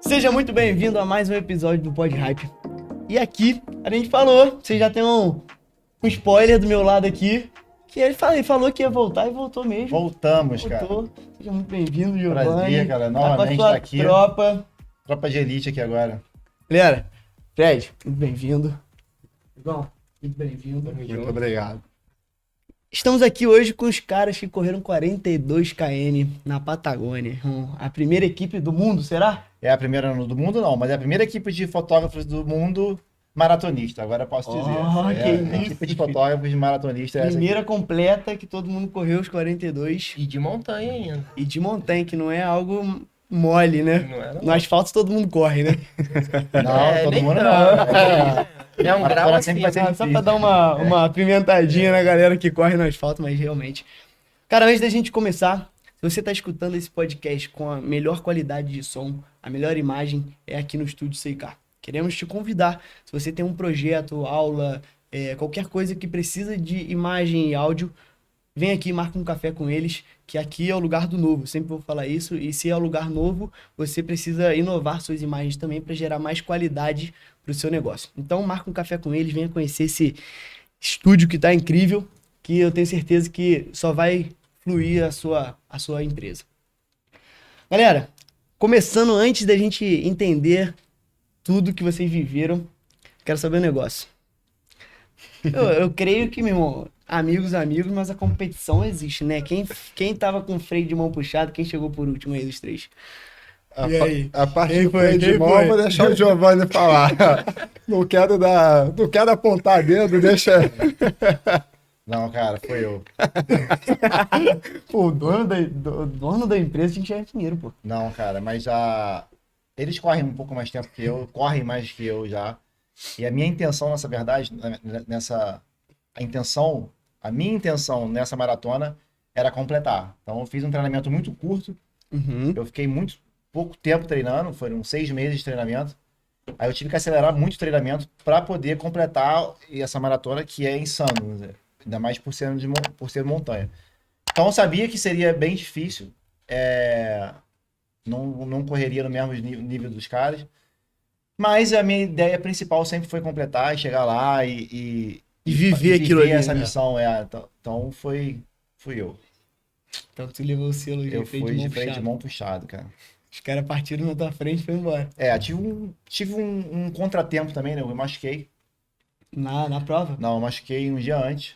Seja muito bem-vindo a mais um episódio do Pod Hype. E aqui, a gente falou, você já tem um spoiler do meu lado aqui, que ele falou que ia voltar e voltou mesmo. Voltamos, Voltou. cara. Seja muito bem-vindo, Giovanni. Prazer, cara. Tá com a Novamente sua tá aqui. tropa. Tropa de elite aqui agora. Galera, Fred, muito bem-vindo. João, muito bem-vindo. Muito obrigado. Estamos aqui hoje com os caras que correram 42 km na Patagônia. A primeira equipe do mundo, será? É a primeira do mundo, não, mas é a primeira equipe de fotógrafos do mundo maratonista, agora eu posso dizer. Que É a isso, equipe de fotógrafos de maratonista. Primeira completa que todo mundo correu os 42. E de montanha ainda. E de montanha, que não é algo mole, né? Não é, não. No asfalto todo mundo corre, né? Não, todo nem mundo tanto. não. É um grau Maratona assim. sempre vai ser Só difícil. pra dar uma apimentadinha na galera que corre no asfalto, mas realmente. Cara, antes da gente começar, se você tá escutando esse podcast com a melhor qualidade de som, a melhor imagem, é aqui no Estúdio CK. Queremos te convidar, se você tem um projeto, aula, qualquer coisa que precisa de imagem e áudio, vem aqui e marca um café com eles, que aqui é o lugar do novo. Sempre vou falar isso. E se é o lugar novo, você precisa inovar suas imagens também para gerar mais qualidade para o seu negócio. Então, marca um café com eles, venha conhecer esse estúdio que está incrível, que eu tenho certeza que só vai fluir a sua empresa. Galera, começando antes da gente entender tudo que vocês viveram, quero saber um negócio. Eu creio que, meu irmão, amigos, mas a competição existe, né? Quem tava com o freio de mão puxado, quem chegou por último aí dos três? E aí? A parte Quem do foi? freio de Quem mão foi? eu vou deixar o Giovanni falar. Não quero apontar dedo, deixa... Não, cara, foi eu. Pô, o dono da empresa tinha que ganhar dinheiro, pô. Não, cara, mas eles correm um pouco mais tempo que eu, correm mais que eu já. E a minha intenção, nessa verdade, a minha intenção nessa maratona era completar. Então eu fiz um treinamento muito curto, eu fiquei muito pouco tempo treinando, foram 6 meses de treinamento. Aí eu tive que acelerar muito o treinamento para poder completar essa maratona, que é insano, né? Ainda mais por ser montanha. Então eu sabia que seria bem difícil, não correria no mesmo nível dos caras, mas a minha ideia principal sempre foi completar e chegar lá e viver aquilo ali, essa né? missão. Então fui eu. Então tu levou o selo de Eu freio fui de mão de freio de puxado. mão puxado, cara. Os caras partiram na tua frente e foi embora. Tive um contratempo também, né? Eu me machuquei. Na prova? Não, eu machuquei um dia antes.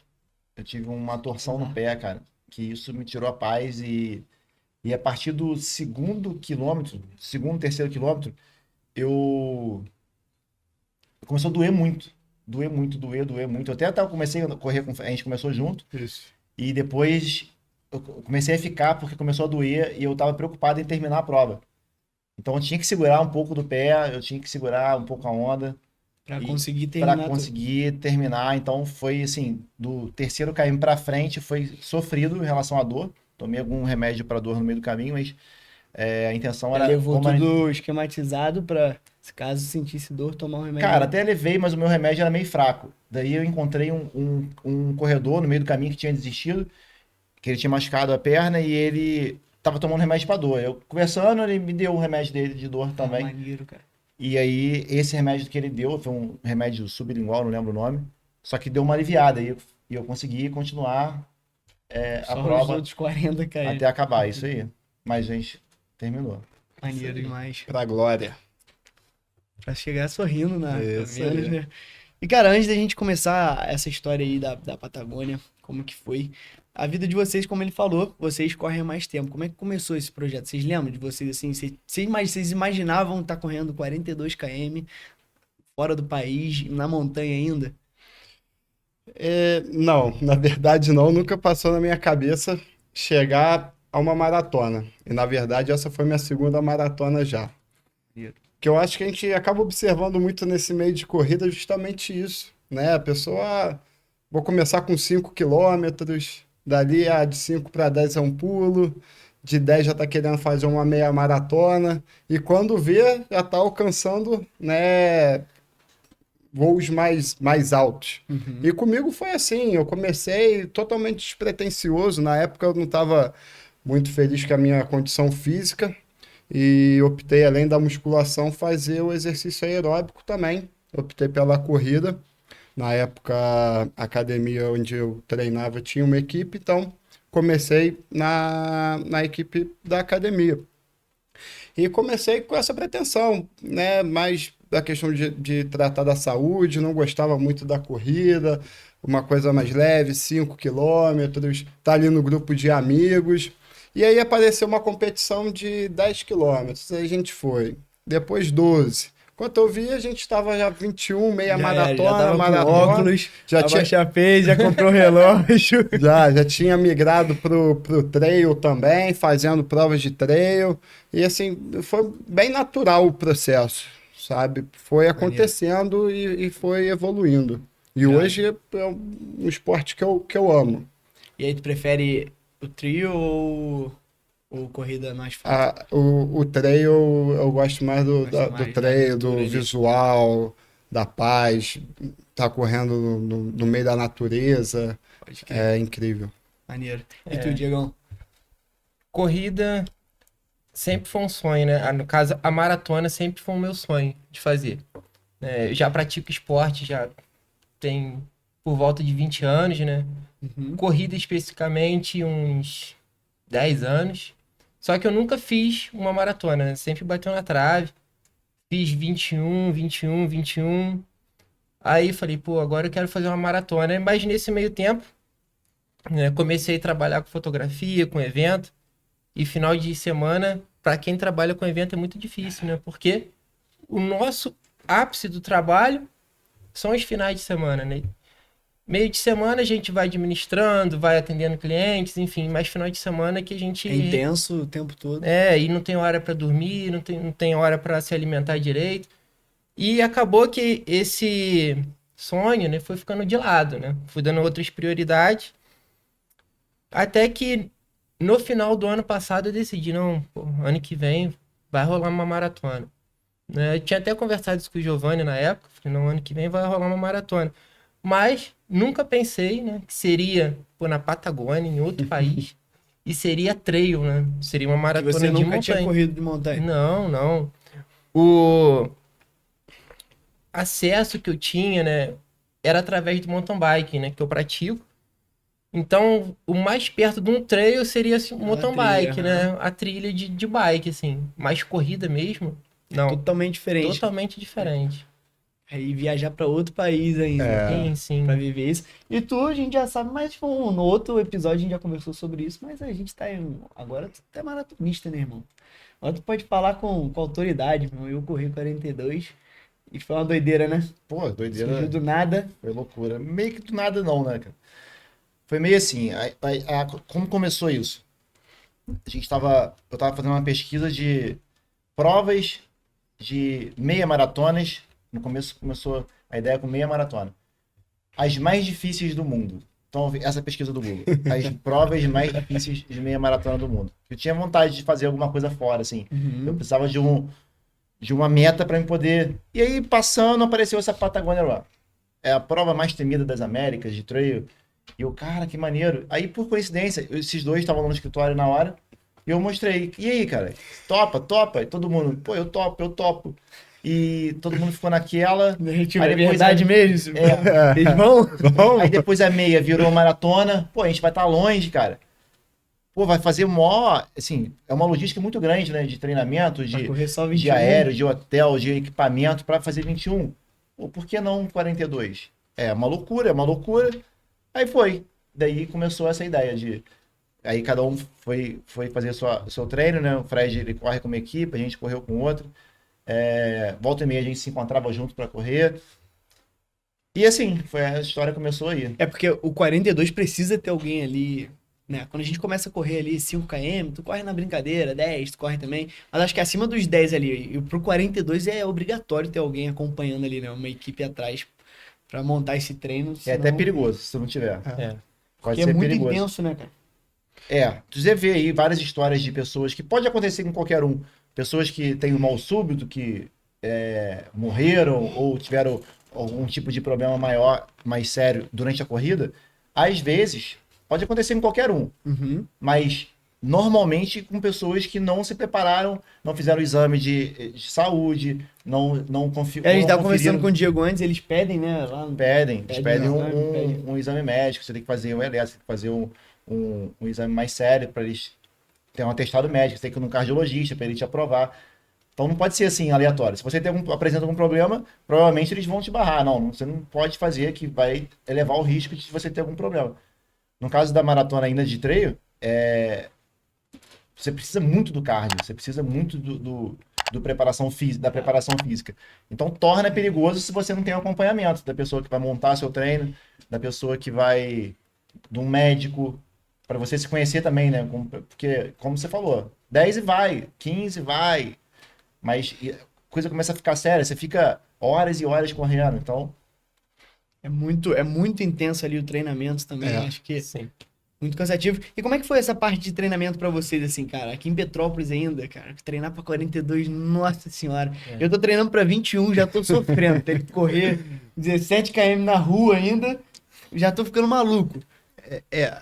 Eu tive uma torção no pé, cara, que isso me tirou a paz e a partir do terceiro quilômetro, começou a doer muito. Doer muito. Eu até comecei a correr, a gente começou junto. Isso. E depois eu comecei a ficar porque começou a doer e eu tava preocupado em terminar a prova. Então eu tinha que segurar um pouco do pé, eu tinha que segurar um pouco a onda. Pra conseguir terminar. Para conseguir terminar. Então foi assim, do terceiro km para frente foi sofrido em relação à dor. Tomei algum remédio para dor no meio do caminho, mas a intenção era... Levou tudo esquematizado pra, se caso sentisse dor, tomar um remédio. Cara, até levei, mas o meu remédio era meio fraco. Daí eu encontrei um corredor no meio do caminho que tinha desistido, que ele tinha machucado a perna e ele tava tomando remédio para dor. Eu conversando, ele me deu um remédio dele de dor também. Maneiro, cara. E aí, esse remédio que ele deu, foi um remédio sublingual, não lembro o nome, só que deu uma aliviada e eu consegui continuar a Só prova os outros 40 caíram. até acabar, isso aí. Mas a gente terminou. Maneiro demais. Pra glória. Pra chegar sorrindo na Isso menos, aí. né? E, cara, antes da gente começar essa história aí da Patagônia, como que foi? A vida de vocês, como ele falou, vocês correm há mais tempo. Como é que começou esse projeto? Vocês lembram de vocês, assim, vocês imaginavam estar correndo 42 km fora do país, na montanha ainda? Não, na verdade não, nunca passou na minha cabeça chegar a uma maratona. E na verdade essa foi minha segunda maratona já. Que eu acho que a gente acaba observando muito nesse meio de corrida justamente isso, né? A pessoa, vou começar com 5 quilômetros, dali de 5 para 10 é um pulo, de 10 já está querendo fazer uma meia maratona, e quando vê, já está alcançando, né, voos mais altos. E comigo foi assim, eu comecei totalmente despretensioso, na época eu não estava muito feliz com a minha condição física, e optei, além da musculação, fazer o exercício aeróbico também. Optei pela corrida. Na época, a academia onde eu treinava tinha uma equipe, então comecei na equipe da academia. E comecei com essa pretensão, né? Mais da questão de tratar da saúde, não gostava muito da corrida, uma coisa mais leve, 5 quilômetros, tá ali no grupo de amigos. E aí apareceu uma competição de 10 quilômetros, aí a gente foi. Depois 12. Quando eu vi, a gente estava já 21, meia Já tava com óculos, já abaixa a pace, já comprou relógio. já tinha migrado pro trail também, fazendo provas de trail. E assim, foi bem natural o processo, sabe? Foi acontecendo e foi evoluindo. E hoje é um esporte que eu amo. E aí, tu prefere o trio ou corrida no asfalto? O trail, eu gosto mais do trail, do visual, da paz, tá correndo no meio da natureza. É incrível. Maneiro. E tu, Diegão? Corrida sempre foi um sonho, né? No caso, a maratona sempre foi o meu sonho de fazer. Eu já pratico esporte, já tem por volta de 20 anos, né? Corrida especificamente uns 10 anos. Só que eu nunca fiz uma maratona, né? Sempre bateu na trave. Fiz 21. Aí falei, pô, agora eu quero fazer uma maratona. Mas nesse meio tempo, né, comecei a trabalhar com fotografia, com evento. E final de semana, para quem trabalha com evento, é muito difícil, né? Porque o nosso ápice do trabalho são os finais de semana, né? Meio de semana a gente vai administrando, vai atendendo clientes, enfim, mas final de semana que a gente... É intenso o tempo todo. E não tem hora para dormir, não tem hora para se alimentar direito. E acabou que esse sonho, né, foi ficando de lado, né? Fui dando outras prioridades. Até que no final do ano passado eu decidi, não, pô, ano que vem vai rolar uma maratona. Né? Eu tinha até conversado isso com o Giovanni na época, falei, não, ano que vem vai rolar uma maratona. Mas nunca pensei, né, que seria na Patagônia, em outro país, e seria trail, né? Seria uma maratona de montanha. Você nunca tinha corrido de montanha? Não. O acesso que eu tinha, né, era através do mountain bike, né, que eu pratico. Então, o mais perto de um trail seria assim, um mountain bike, né? A trilha de bike, assim. Mas corrida mesmo, não. Totalmente diferente. Totalmente diferente. Aí viajar para outro país ainda. Sim. Pra viver isso. E tu, a gente já sabe, mas tipo, no outro episódio a gente já conversou sobre isso, mas a gente tá agora tu é maratonista, né, irmão? Agora tu pode falar com autoridade, meu. Eu corri 42 e foi uma doideira, né? Pô, doideira. Surgiu do nada. Foi loucura. Meio que do nada não, né, cara? Foi meio assim, como começou isso? Eu tava fazendo uma pesquisa de provas de meia maratonas. No começo começou a ideia com meia maratona. As mais difíceis do mundo. Então, essa pesquisa do Google. As provas mais difíceis de meia maratona do mundo. Eu tinha vontade de fazer alguma coisa fora, assim. Eu precisava de uma meta para me poder... E aí, passando, apareceu essa Patagônia lá. É a prova mais temida das Américas, de trail. E eu, cara, que maneiro. Aí, por coincidência, esses dois estavam no escritório na hora. E eu mostrei. E aí, cara? Topa? E todo mundo, pô, eu topo. E todo mundo ficou naquela. É verdade mesmo? Eles vão? Aí depois a meia virou maratona. Pô, a gente vai estar longe, cara. Pô, vai fazer assim, é uma logística muito grande, né? De treinamento, de aéreo, de hotel, de equipamento para fazer 21. Pô, por que não 42? É uma loucura. Aí foi. Daí começou essa ideia de... Aí cada um foi fazer seu treino, né? O Fred, ele corre com uma equipe, a gente correu com outra. Volta e meia a gente se encontrava junto para correr. E assim, a história começou aí. É porque o 42 precisa ter alguém ali, né? Quando a gente começa a correr ali 5 km, tu corre na brincadeira, 10, tu corre também. Mas acho que acima dos 10 ali, e pro 42 é obrigatório ter alguém acompanhando ali, né? Uma equipe atrás para montar esse treino. Senão... É até perigoso, se não tiver. Pode ser muito perigoso. Intenso, né, cara? Você vê aí várias histórias de pessoas que pode acontecer com qualquer um. Pessoas que têm um mal súbito, que morreram ou tiveram algum tipo de problema maior, mais sério durante a corrida. Às vezes, pode acontecer com qualquer um. Mas normalmente com pessoas que não se prepararam, não fizeram exame de saúde, não conferiram. A gente tava conversando com o Diego antes, eles pedem, né? Lá no... Eles pedem pedem. um exame médico, você tem que fazer um eletro, tem que fazer um exame mais sério para eles terem um atestado médico, você tem que ir num cardiologista para ele te aprovar. Então não pode ser assim, aleatório. Se você apresenta algum problema, provavelmente eles vão te barrar. Não, você não pode fazer, que vai elevar o risco de você ter algum problema. No caso da maratona ainda de trail, você precisa muito do cardio, você precisa muito da preparação física. Então torna perigoso se você não tem um acompanhamento da pessoa que vai montar seu treino, da pessoa que vai, de um médico, para você se conhecer também, né? Porque, como você falou, 10 e vai, 15 vai, mas a coisa começa a ficar séria, você fica horas e horas correndo, então... É muito intenso ali o treinamento também, acho que Sim. muito cansativo. E como é que foi essa parte de treinamento pra vocês, assim, cara? Aqui em Petrópolis ainda, cara, treinar pra 42, nossa senhora. Eu tô treinando pra 21, já tô sofrendo. Tem que correr 17 km na rua ainda, já tô ficando maluco.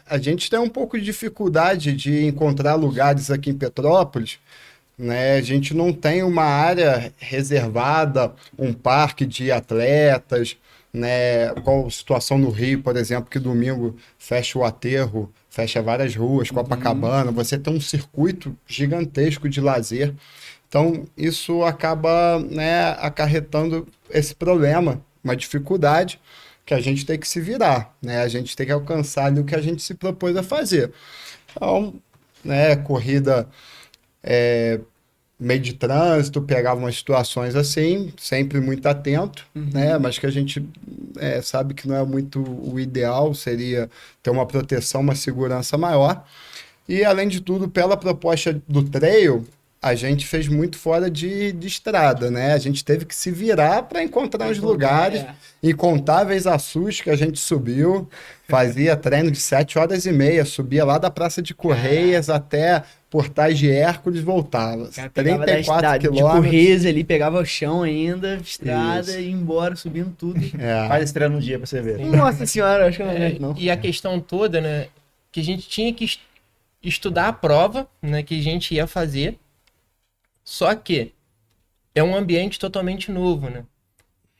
A gente tem um pouco de dificuldade de encontrar lugares aqui em Petrópolis, né? A gente não tem uma área reservada, um parque de atletas, né? Qual a situação no Rio, por exemplo, que domingo fecha o aterro, fecha várias ruas, Copacabana, você tem um circuito gigantesco de lazer. Então, isso acaba, né, acarretando esse problema, uma dificuldade que a gente tem que se virar, né? A gente tem que alcançar ali o que a gente se propôs a fazer. Então, né, corrida meio de trânsito, pegava umas situações assim, sempre muito atento, né? Mas que a gente sabe que não é muito o ideal, seria ter uma proteção, uma segurança maior. E, além de tudo, pela proposta do trail, a gente fez muito fora de estrada, né? A gente teve que se virar para encontrar os lugares, incontáveis açudes que a gente subiu, fazia treino de 7h30, subia lá da Praça de Correias até Portais de Hércules, voltava. Cara, 34 de quilômetros. Correios ali, pegava o chão ainda, estrada, e ia embora, subindo tudo. Faz esse treino um dia pra você ver. Nossa senhora, acho que eu não aguento, não. E a questão toda, né, que a gente tinha que estudar a prova, né, que a gente ia fazer, só que é um ambiente totalmente novo, né?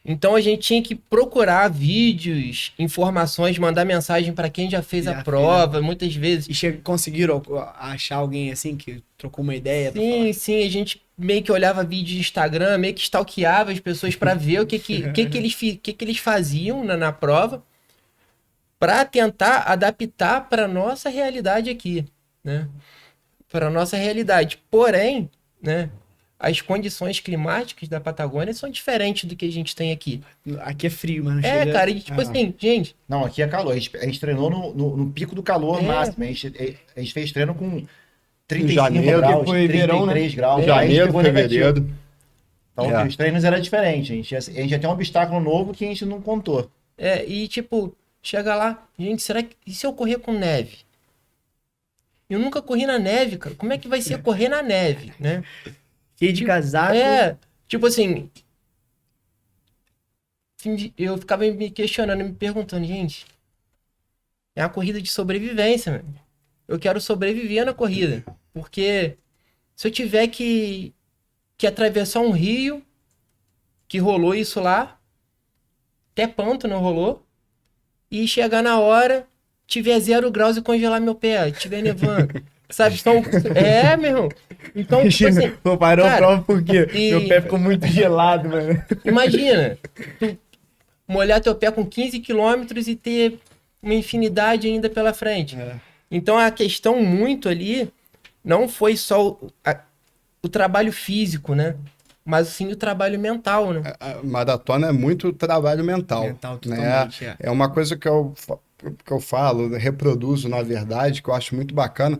Então a gente tinha que procurar vídeos, informações, mandar mensagem para quem já fez a prova, muitas vezes. E conseguiram achar alguém assim que trocou uma ideia? Sim, a gente meio que olhava vídeo de Instagram, meio que stalkeava as pessoas para ver o que eles faziam na prova, para tentar adaptar para nossa realidade aqui, né? Para nossa realidade. Porém, né, as condições climáticas da Patagônia são diferentes do que a gente tem aqui. Aqui é frio, mas não chega... cara, e tipo assim, gente... Não, aqui é calor. A gente treinou no pico do calor máximo. A gente fez treino com 35 janeiro, graus, foi 33 verão, né? graus. Janeiro, fevereiro. Então, os treinos eram diferentes. A gente já tem um obstáculo novo que a gente não contou. E tipo, chega lá, gente, será que... E se eu correr com neve? Eu nunca corri na neve, cara. Como é que vai ser correr na neve, né? Cheio de casaco. Tipo assim... Eu ficava me questionando, me perguntando, gente... É uma corrida de sobrevivência, mano. Eu quero sobreviver na corrida. Porque se eu tiver que atravessar um rio, que rolou isso lá, até ponto não rolou, e chegar na hora, tiver 0 graus e congelar meu pé, tiver nevando. Sabe? Então, meu irmão. Então, tipo assim... Pô, parou a prova porque meu pé ficou muito gelado, mano. Imagina, tu molhar teu pé com 15 quilômetros e ter uma infinidade ainda pela frente. Então, a questão muito ali não foi só o trabalho físico, né? Mas sim o trabalho mental, né? A maratona é muito trabalho mental. Mental, totalmente, né? É uma coisa que eu falo, reproduzo na verdade, que eu acho muito bacana,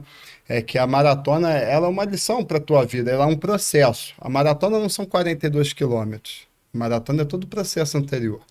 é que a maratona ela é uma lição para a tua vida, ela é um processo. A maratona não são 42 quilômetros, a maratona é todo o processo anterior.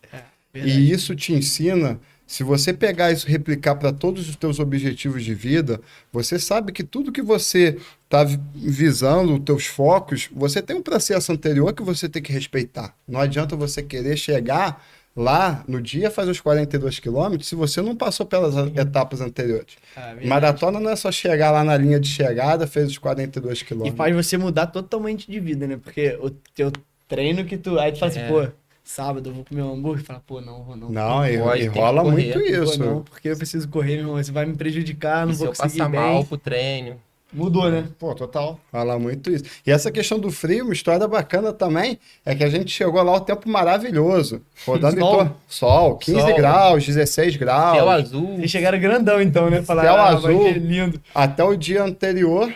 E isso te ensina, se você pegar isso e replicar para todos os teus objetivos de vida, você sabe que tudo que você está visando, os teus focos, você tem um processo anterior que você tem que respeitar. Não adianta você querer chegar lá, no dia faz os 42 quilômetros, se você não passou pelas etapas anteriores. Maratona não é só chegar lá na linha de chegada, fez os 42 E quilômetros. faz você mudar totalmente de vida, né? Porque o teu treino que tu... Aí tu fala assim, pô, sábado eu vou comer um hambúrguer. Fala, pô, não vou não. Não, Não e pode, tem que rola correr. muito Não vou isso. não, porque eu preciso correr, meu irmão. Você vai me prejudicar, não E se vou eu conseguir passar bem. mal pro treino. Mudou, né? Pô, total. Rola muito isso. E essa questão do frio, uma história bacana também, é que a gente chegou lá o tempo maravilhoso. Rodando Sol. em torno. Sol, 15 Sol. graus, 16 graus. Céu azul. Vocês chegaram grandão, então, né? Falaram, Céu vai azul. que lindo. Até o dia anterior,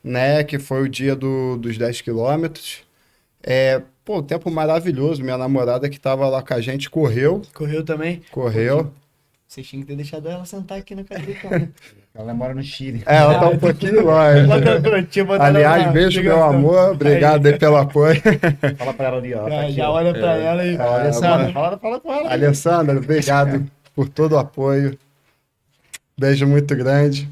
né, que foi o dia dos 10 quilômetros. Pô, o tempo maravilhoso. Minha namorada que tava lá com a gente correu. Correu também? Vocês tinham que ter deixado ela sentar aqui na cadeira, né? Ela mora no Chile. Ela tá um pouquinho longe. Bota a brotinha, bota ela Aliás, na beijo, meu ligação. amor. Obrigado aí pelo apoio. Fala pra ela ali, ó. tá Já, aqui, já ó. olha pra ela e... Alessandra, fala com ela. Alessandra, obrigado por todo o apoio. Beijo muito grande.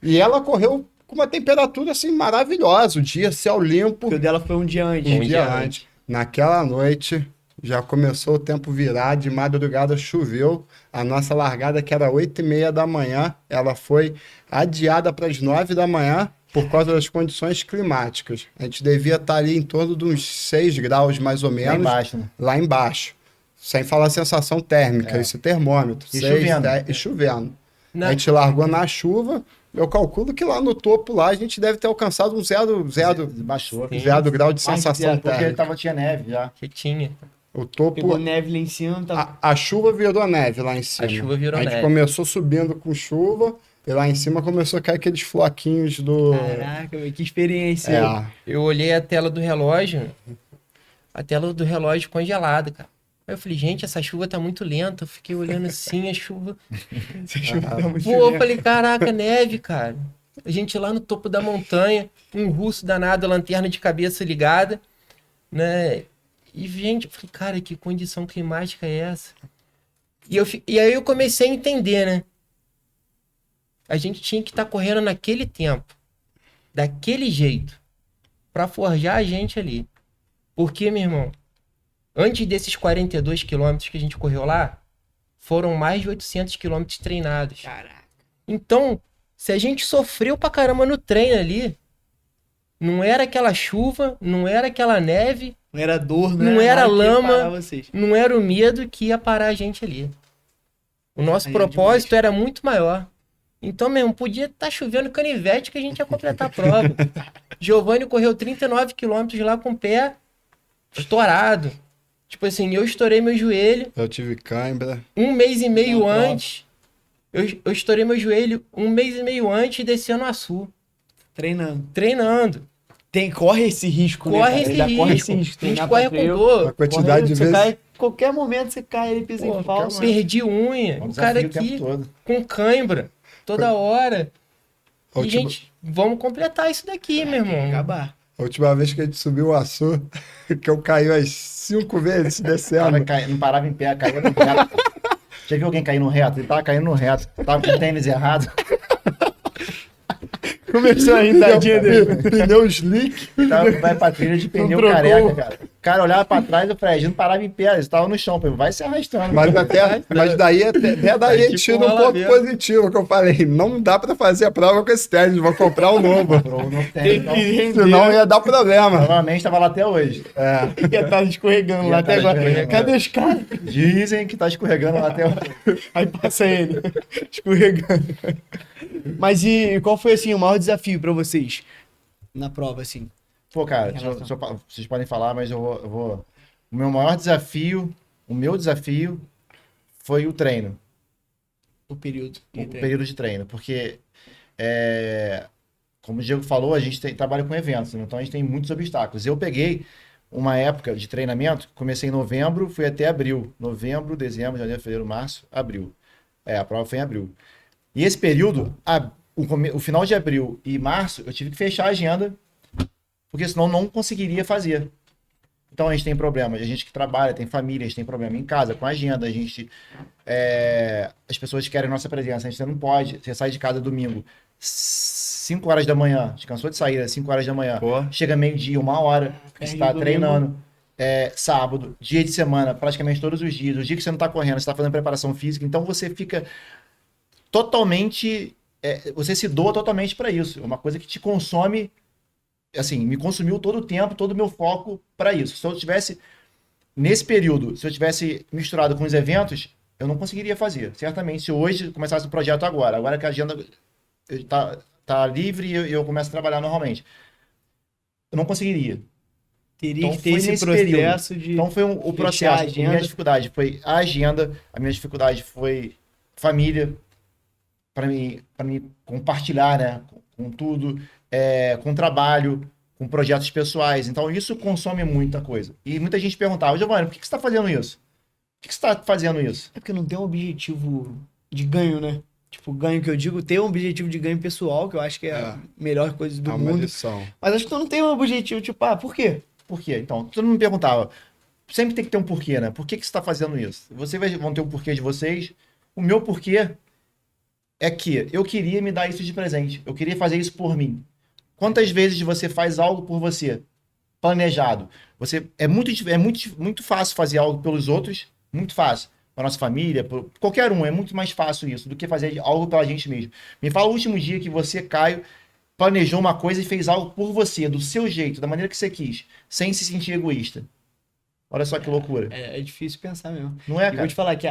E ela correu com uma temperatura assim maravilhosa. O dia, céu limpo. Porque o dela foi um dia antes. Um dia antes. Naquela noite, já começou o tempo virar, de madrugada choveu. A nossa largada, que era 8h30 da manhã, ela foi adiada para as 9 da manhã por causa das condições climáticas. A gente devia estar ali em torno de uns 6 graus, mais ou menos, Lá embaixo, né? lá embaixo. Sem falar sensação térmica, esse termômetro. E 6, chovendo. 10, e chovendo. Na- A gente largou na chuva. Eu calculo que lá no topo, lá, a gente deve ter alcançado um zero Baixou. Sim. grau de Mais de sensação zero, Porque térmica. tinha neve já. Que tinha. O topo, Pegou neve lá em cima, tá... a chuva virou neve lá em cima. A chuva virou A gente neve. começou subindo com chuva e lá em cima começou a cair aqueles floquinhos do... Caraca, velho, que experiência. É, Eu olhei a tela do relógio congelada, cara. Aí eu falei, gente, essa chuva tá muito lenta. Eu fiquei olhando assim, a chuva. Essa chuva tá muito Pô, eu lenta. falei, caraca, neve, cara. A gente lá no topo da montanha, um russo danado, lanterna de cabeça ligada, né? E, gente, eu falei, cara, que condição climática é essa? E aí eu comecei a entender, né? A gente tinha que estar correndo naquele tempo, daquele jeito, pra forjar a gente ali. Porque, meu irmão, antes desses 42 quilômetros que a gente correu lá, foram mais de 800 quilômetros treinados. Caraca. Então, se a gente sofreu pra caramba no treino ali, não era aquela chuva, não era aquela neve, Não era dor, Não né? era Nada que ia lama. parar vocês. não era o medo que ia parar a gente ali. O nosso Aí é propósito demais. era muito maior. Então, mesmo, podia estar chovendo canivete que a gente ia completar a prova. Giovanni correu 39 quilômetros lá com o pé estourado. Tipo assim, eu estourei meu joelho eu tive cãibra. um mês e meio Não, prova. antes. Eu estourei meu joelho um mês e meio antes de descer no Açu, Treinando. treinando. Corre esse risco, né? Corre cara? esse Ainda corre risco. esse risco. A gente Treinar corre pra com trail. dor. A quantidade de Você vezes... cai, qualquer momento você cai, ele pisa Pô, em falso. Perdi unha. Um O cara desafio o aqui tempo todo. com cãibra toda hora. A E, última, gente, vamos completar isso daqui, meu irmão. Acabar. a última vez que a gente subiu o Açu, que eu caí umas 5 vezes O cara descendo. não parava em pé, caía no reto. Já viu alguém cair no reto? Ele tava caindo no reto. Tava com o tênis errado. Começou a risadinha dele. Pneu slick. Vai pra trilha de pneu trocou. careca, cara. O cara olhava pra trás do Fred, não parava em pé, eles estavam no chão. Falei, vai se arrastando. Mas daí, até daí a gente tipo tira um um ponto alaveiro. positivo, que eu falei, não dá pra fazer a prova com esse tênis, vou comprar um novo. Não tem, Tem então, que render. Senão ia dar problema. provavelmente tava lá até hoje. Ia estar escorregando lá Ia até tá agora. escorregando. Cadê os caras? Dizem que tá escorregando lá até hoje. Aí passa ele, escorregando. Mas e qual foi, assim, o maior desafio pra vocês na prova, assim? Pô, cara, Em relação. vocês podem falar, mas eu vou. O meu maior desafio, foi o treino. O período. O período de treino, porque como o Diego falou, a gente trabalha com eventos, né? Então a gente tem muitos obstáculos. Eu peguei uma época de treinamento, comecei em novembro, fui até abril. Novembro, dezembro, janeiro, fevereiro, março, abril. A prova foi em abril. E esse período, o final de abril e março, eu tive que fechar a agenda, porque senão não conseguiria fazer. Então a gente tem problemas, a gente que trabalha, tem família, a gente tem problema em casa, com a agenda, a gente... as pessoas querem nossa presença, a gente não pode, você sai de casa domingo, 5 horas da manhã, descansou de sair às 5 horas da manhã, Pô. chega meio-dia, 1 hora, você Perde está o domingo. treinando. sábado, dia de semana, praticamente todos os dias. O dia que você não tá correndo, você tá fazendo preparação física, então você fica totalmente... você se doa totalmente para isso. É uma coisa que te consome, assim, me consumiu todo o tempo, todo o meu foco para isso. Se eu tivesse, nesse período, se eu tivesse misturado com os eventos, eu não conseguiria fazer. Certamente, se hoje começasse o projeto agora que a agenda tá livre e eu começo a trabalhar normalmente, eu não conseguiria. Teria Então, que ter foi esse nesse processo período. de Então foi o fechar processo. a A minha agenda. dificuldade foi a agenda, a minha dificuldade foi família, para mim compartilhar, né, com tudo, com trabalho, com projetos pessoais. Então isso consome muita coisa. E muita gente perguntava, Giovanni, por que você está fazendo isso? Por que você está fazendo isso? É porque não tem um objetivo de ganho, né? Tipo, ganho que eu digo, ter um objetivo de ganho pessoal, que eu acho que é a melhor coisa do É uma mundo. lição. Mas acho que tu não tem um objetivo, tipo, por quê? Por quê? Então, todo mundo me perguntava. Sempre tem que ter um porquê, né? Por que você está fazendo isso? Vocês vão ter um porquê de vocês. O meu porquê é que eu queria me dar isso de presente. Eu queria fazer isso por mim. Quantas vezes você faz algo por você, planejado? Muito fácil fazer algo pelos outros, muito fácil. Para nossa família, por qualquer um, é muito mais fácil isso do que fazer algo pela gente mesmo. Me fala o último dia que você, Caio, planejou uma coisa e fez algo por você, do seu jeito, da maneira que você quis, sem se sentir egoísta. Olha só que loucura. É difícil pensar mesmo. Não é, E vou cara? te falar que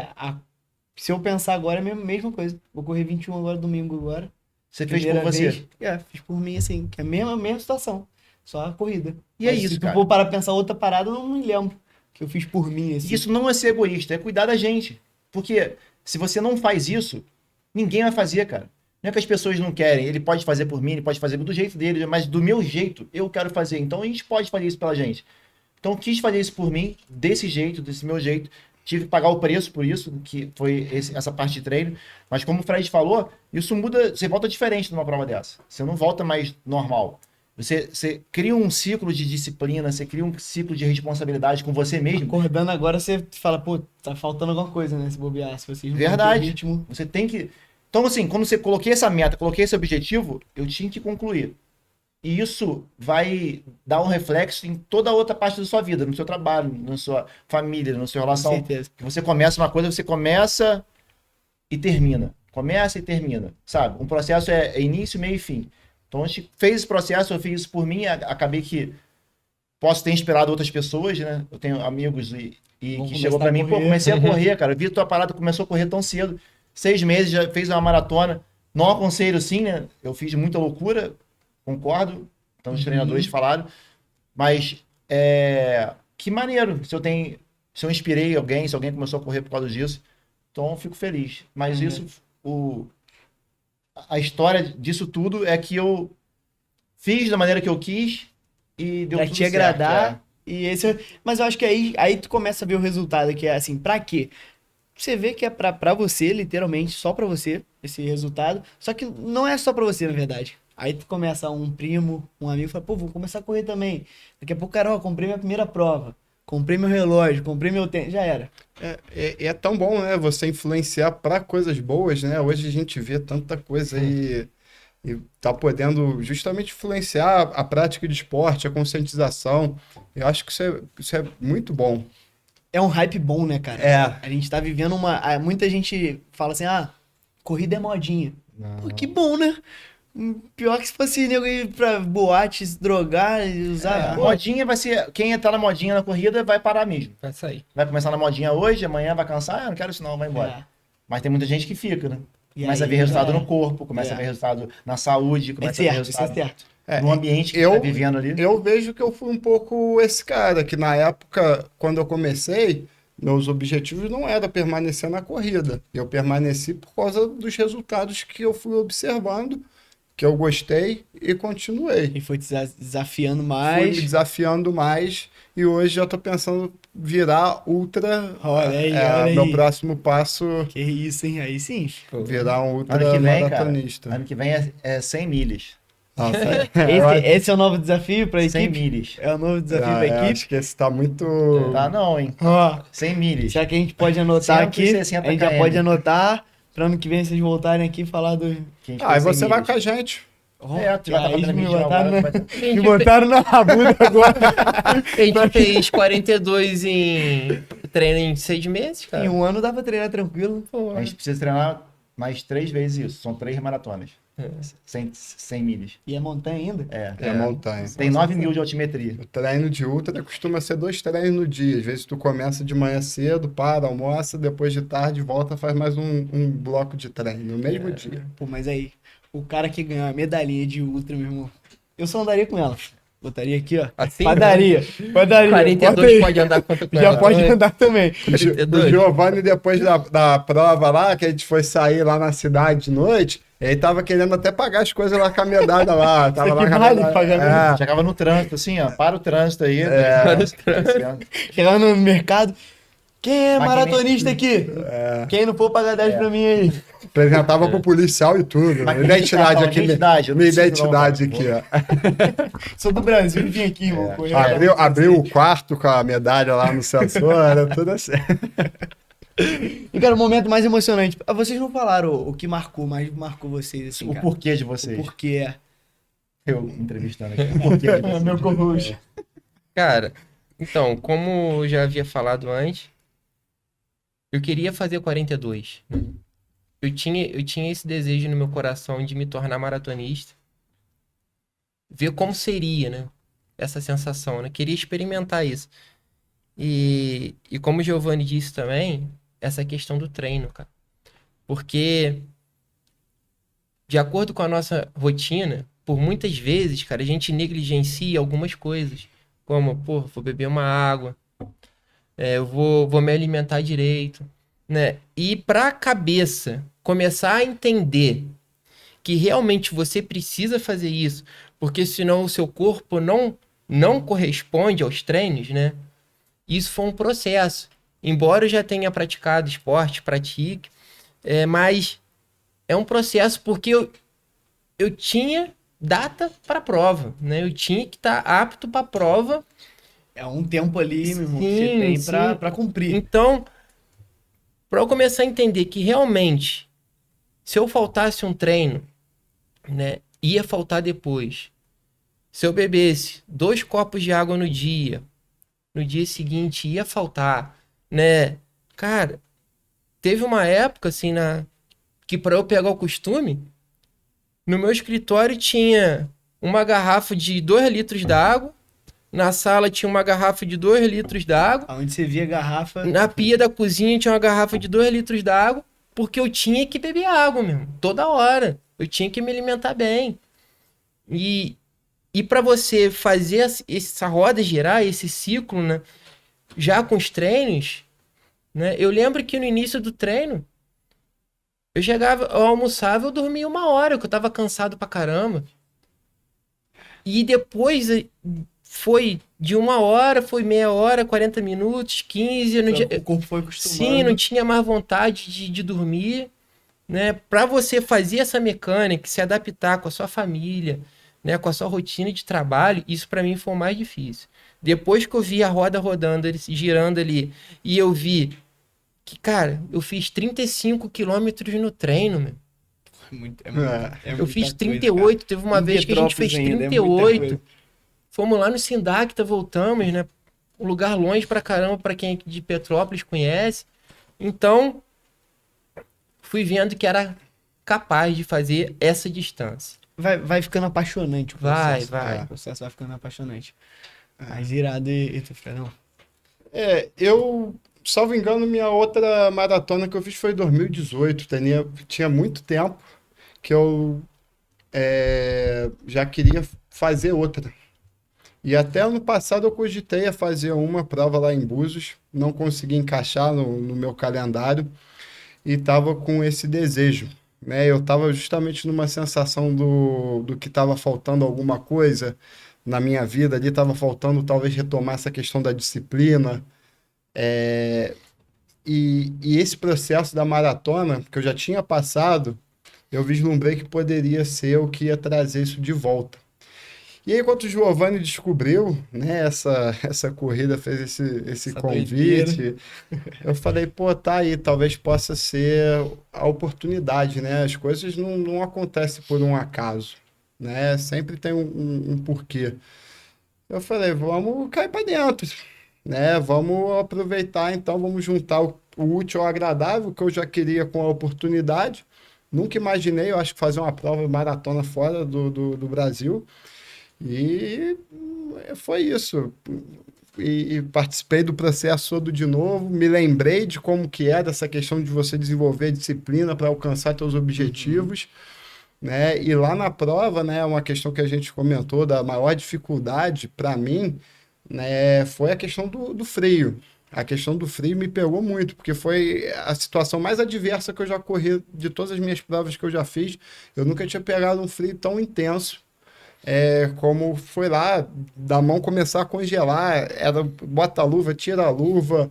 se eu pensar agora é a mesma coisa. Vou correr 21 agora, domingo agora. Você fez por Primeira você. vez. Fiz por mim, assim, que é a mesma situação. Só a corrida. E é Mas isso, se tu cara. for para pensar outra parada, eu não me lembro. Que eu fiz por mim, assim. Isso não é ser egoísta, é cuidar da gente. Porque se você não faz isso, ninguém vai fazer, cara. Não é que as pessoas não querem, ele pode fazer por mim, ele pode fazer do jeito dele, mas do meu jeito eu quero fazer. Então a gente pode fazer isso pela gente. Então eu quis fazer isso por mim, desse jeito, desse meu jeito. Tive que pagar o preço por isso, que foi essa parte de treino. Mas como o Fred falou, isso muda, você volta diferente numa prova dessa. Você não volta mais normal. Você cria um ciclo de disciplina, você cria um ciclo de responsabilidade com você mesmo. Acordando agora, você fala, pô, tá faltando alguma coisa, né? Se bobear, se vocês não Verdade. tem ritmo. Você tem que... Então, assim, quando você coloquei essa meta, coloquei esse objetivo, eu tinha que concluir. E isso vai dar um reflexo em toda a outra parte da sua vida, no seu trabalho, na sua família, na sua relação. Com certeza. Que você começa uma coisa, você começa e termina. Começa e termina, sabe? Um processo é início, meio e fim. Então, a gente fez esse processo, eu fiz isso por mim, acabei que posso ter inspirado outras pessoas, né? Eu tenho amigos que chegou pra mim, pô, comecei a correr, cara, eu vi tua parada, começou a correr tão cedo, 6 meses, já fez uma maratona, não aconselho sim, né? Eu fiz muita loucura, concordo, então os treinadores falaram, mas que maneiro, se eu inspirei alguém, se alguém começou a correr por causa disso, então eu fico feliz. Mas isso, a história disso tudo é que eu fiz da maneira que eu quis e deu Pra tudo te certo. agradar. E mas eu acho que aí tu começa a ver o resultado, que é assim, pra quê? Você vê que é pra você, literalmente, só pra você, esse resultado. Só que não é só pra você, na verdade. Aí tu começa um primo, um amigo, fala, pô, vou começar a correr também. Daqui a pouco, cara, ó, comprei minha primeira prova. Comprei meu relógio, comprei meu tênis, já era. É tão bom, né? Você influenciar para coisas boas, né? Hoje a gente vê tanta coisa e tá podendo justamente influenciar a prática de esporte, a conscientização. Eu acho que isso é muito bom. É um hype bom, né, cara? É. A gente tá vivendo muita gente fala assim, corrida é modinha. Pô, que bom, né? Pior que se fosse nego ir pra boate, se drogar e usar. Modinha vai ser. Quem entrar na modinha na corrida vai parar mesmo. Vai sair. Vai começar na modinha hoje, amanhã vai cansar, não quero isso não, vai embora. Mas tem muita gente que fica, né? E Começa aí, a ver resultado já é. no corpo, começa a ver resultado na saúde, começa a ver Isso é resultado certo. no ambiente que você tá vivendo ali. Eu vejo que eu fui um pouco esse cara, que na época, quando eu comecei, meus objetivos não era permanecer na corrida. Eu permaneci por causa dos resultados que eu fui observando, que eu gostei e continuei. E foi te desafiando Fui mais. me desafiando mais e hoje já tô pensando virar ultra. Olha aí. Meu próximo passo Que isso, hein? Aí sim. virar um ultra Ano que vem, cara, maratonista. ano que vem é 100 milhas. Nossa, Esse é o novo desafio pra 100 equipe? milhas. É o novo desafio pra eu equipe? acho que esse tá muito. Tá não, hein? Ó, 100 milhas. já que a gente pode anotar aqui, a 160 gente já km. pode anotar pra ano que vem vocês voltarem aqui e falar do... Que a gente Ah, e fez 100 você vai milhas. com a gente. Tu vai estar fazendo me mentira botaram, agora, na... tu vai- me botaram na rabuda agora. A gente fez 42 em treino em 6 meses, cara. Em um ano dá pra treinar tranquilo. Pô, A gente precisa treinar mais 3 vezes isso. São 3 maratonas. 100 milhas. E é montanha ainda? É montanha. Tem 9.000 de altimetria. O treino de ultra costuma ser 2 treinos no dia. Às vezes tu começa de manhã cedo, para, almoça, depois de tarde volta, faz mais um bloco de treino no mesmo dia. Pô, mas aí, o cara que ganhou a medalhinha de ultra, meu irmão, eu só andaria com ela. Botaria aqui, ó. assim, Padaria. 42 pode andar quanto com Já ela. pode andar também. O Giovanni, depois da prova lá, que a gente foi sair lá na cidade de noite, ele tava querendo até pagar as coisas lá com a medalha lá. Tava Isso lá aqui com a vale medalha. pagamento. Chegava no trânsito, assim, ó. Para o trânsito aí. Chegar no mercado. Quem é Mas maratonista aqui? Quem não for pagar 10 pra mim aí? Apresentava pro policial e tudo. Mas Identidade não, aqui. identidade, eu não Minha preciso não, identidade aqui, ó. Sou do Brasil, vim aqui, irmão. correr. Abriu o quarto com a medalha lá no sensor, era tudo assim. E, cara, o momento mais emocionante. Vocês não falaram o que marcou vocês, assim, O cara. porquê de vocês. O porquê é. Eu entrevistando aqui. O porquê de vocês. Meu co-host. Cara, então, como eu já havia falado antes, eu queria fazer 42. Né? Eu tinha esse desejo no meu coração de me tornar maratonista. Ver como seria, né? Essa sensação, né? Queria experimentar isso. E como o Giovanni disse também, essa questão do treino, cara. Porque, de acordo com a nossa rotina, por muitas vezes, cara, a gente negligencia algumas coisas. Como, pô, vou beber uma água, eu vou me alimentar direito, né? E para a cabeça começar a entender que realmente você precisa fazer isso, porque senão o seu corpo não corresponde aos treinos, né? Isso foi um processo. Embora eu já tenha praticado esporte, pratique, mas é um processo porque eu tinha data para prova, né? Eu tinha que estar apto para a prova. É um tempo ali, meu irmão, que Sim, você tem pra sim. cumprir. Então, para eu começar a entender que realmente, se eu faltasse um treino, né, ia faltar depois. Se eu bebesse 2 copos de água no dia seguinte ia faltar, né? Cara, teve uma época assim que para eu pegar o costume, no meu escritório tinha uma garrafa de 2 litros d'água, na sala tinha uma garrafa de 2 litros d'água, Onde você via a garrafa. na pia da cozinha tinha uma garrafa de 2 litros d'água, porque eu tinha que beber água mesmo, toda hora. Eu tinha que me alimentar bem. E para você fazer essa roda girar, esse ciclo, né, já com os treinos, né, eu lembro que no início do treino, eu almoçava, eu dormia 1 hora, que eu tava cansado pra caramba. E depois foi de 1 hora, foi meia hora, 40 minutos, 15. O corpo foi acostumando. Sim, não tinha mais vontade de dormir, né? Para você fazer essa mecânica, se adaptar com a sua família, né, com a sua rotina de trabalho, isso para mim foi o mais difícil. Depois que eu vi a roda rodando, girando ali, e eu vi que, cara, eu fiz 35 quilômetros no treino, meu. Eu fiz 38, cara. Teve uma vez que a gente fez 38. Fomos lá no Sindacta, voltamos, né? Um lugar longe pra caramba, pra quem de Petrópolis conhece. Então, fui vendo que era capaz de fazer essa distância. Vai ficando apaixonante o processo. Vai. O processo vai ficando apaixonante. Mas irado e tu, Fredão? Eu, salvo engano, minha outra maratona que eu fiz foi em 2018. Tinha muito tempo que eu já queria fazer outra. E até ano passado eu cogitei a fazer uma prova lá em Búzios. Não consegui encaixar no meu calendário e estava com esse desejo. Né? Eu estava justamente numa sensação do que estava faltando alguma coisa na minha vida ali, estava faltando talvez retomar essa questão da disciplina. E esse processo da maratona, que eu já tinha passado, eu vislumbrei que poderia ser o que ia trazer isso de volta. E aí, quando o Giovanni descobriu, né, essa corrida, fez esse convite, eu falei, pô, tá aí, talvez possa ser a oportunidade, né? As coisas não acontecem por um acaso, né? Sempre tem um porquê. Eu falei, vamos cair para dentro, né? Vamos aproveitar, então, vamos juntar o útil ao agradável, que eu já queria com a oportunidade. Nunca imaginei, eu acho que fazer uma prova maratona fora do Brasil. E foi isso. E participei do processo todo de novo, me lembrei de como que era essa questão de você desenvolver disciplina para alcançar seus objetivos, né? E lá na prova, né, uma questão que a gente comentou da maior dificuldade para mim, né, foi a questão do frio. A questão do frio me pegou muito, porque foi a situação mais adversa que eu já corri de todas as minhas provas que eu já fiz. Eu nunca tinha pegado um frio tão intenso. Como foi lá, da mão começar a congelar, bota a luva, tira a luva,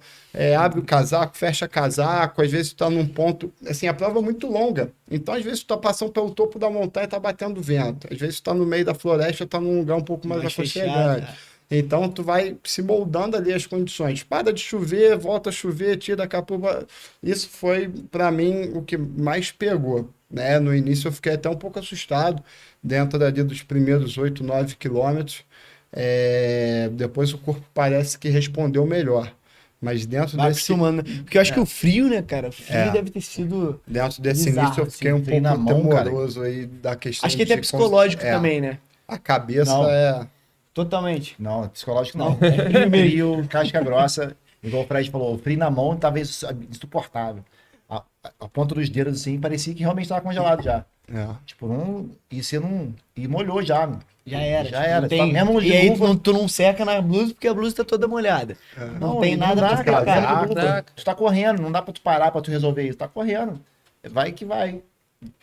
abre o casaco, fecha casaco, às vezes tu tá num ponto, assim, a prova é muito longa, então às vezes tu tá passando pelo topo da montanha e tá batendo vento, às vezes tu tá no meio da floresta, tá num lugar um pouco mais aconchegante. Então, tu vai se moldando ali as condições. Para de chover, volta a chover, tira a capuva. Isso foi, para mim, o que mais pegou, né? No início eu fiquei até um pouco assustado, dentro ali dos primeiros 8, 9 quilômetros. Depois o corpo parece que respondeu melhor. Mas dentro Vai desse... acostumando. Porque eu acho que o frio, né, cara? O frio deve ter sido Dentro desse bizarro, início eu fiquei assim, um frio na pouco mão, cara. temoroso aí da questão Acho que até psicológico também, né? A cabeça Não. Totalmente. Não, psicológico não. Frio mesmo. Frio, casca grossa, igual o Fred falou, frio na mão tava insuportável. A ponta dos dedos, assim, parecia que realmente tava congelado já. Tipo, não. E você não. E molhou já. Já era. Já tipo, era. não tem... Mesmo de E aí luva, tu não seca na blusa porque a blusa tá toda molhada. Não tem e nada dá, pra cara, secar. mesmo de luva. Tu tá correndo, não dá pra tu parar pra tu resolver isso. Tá correndo. Vai que vai.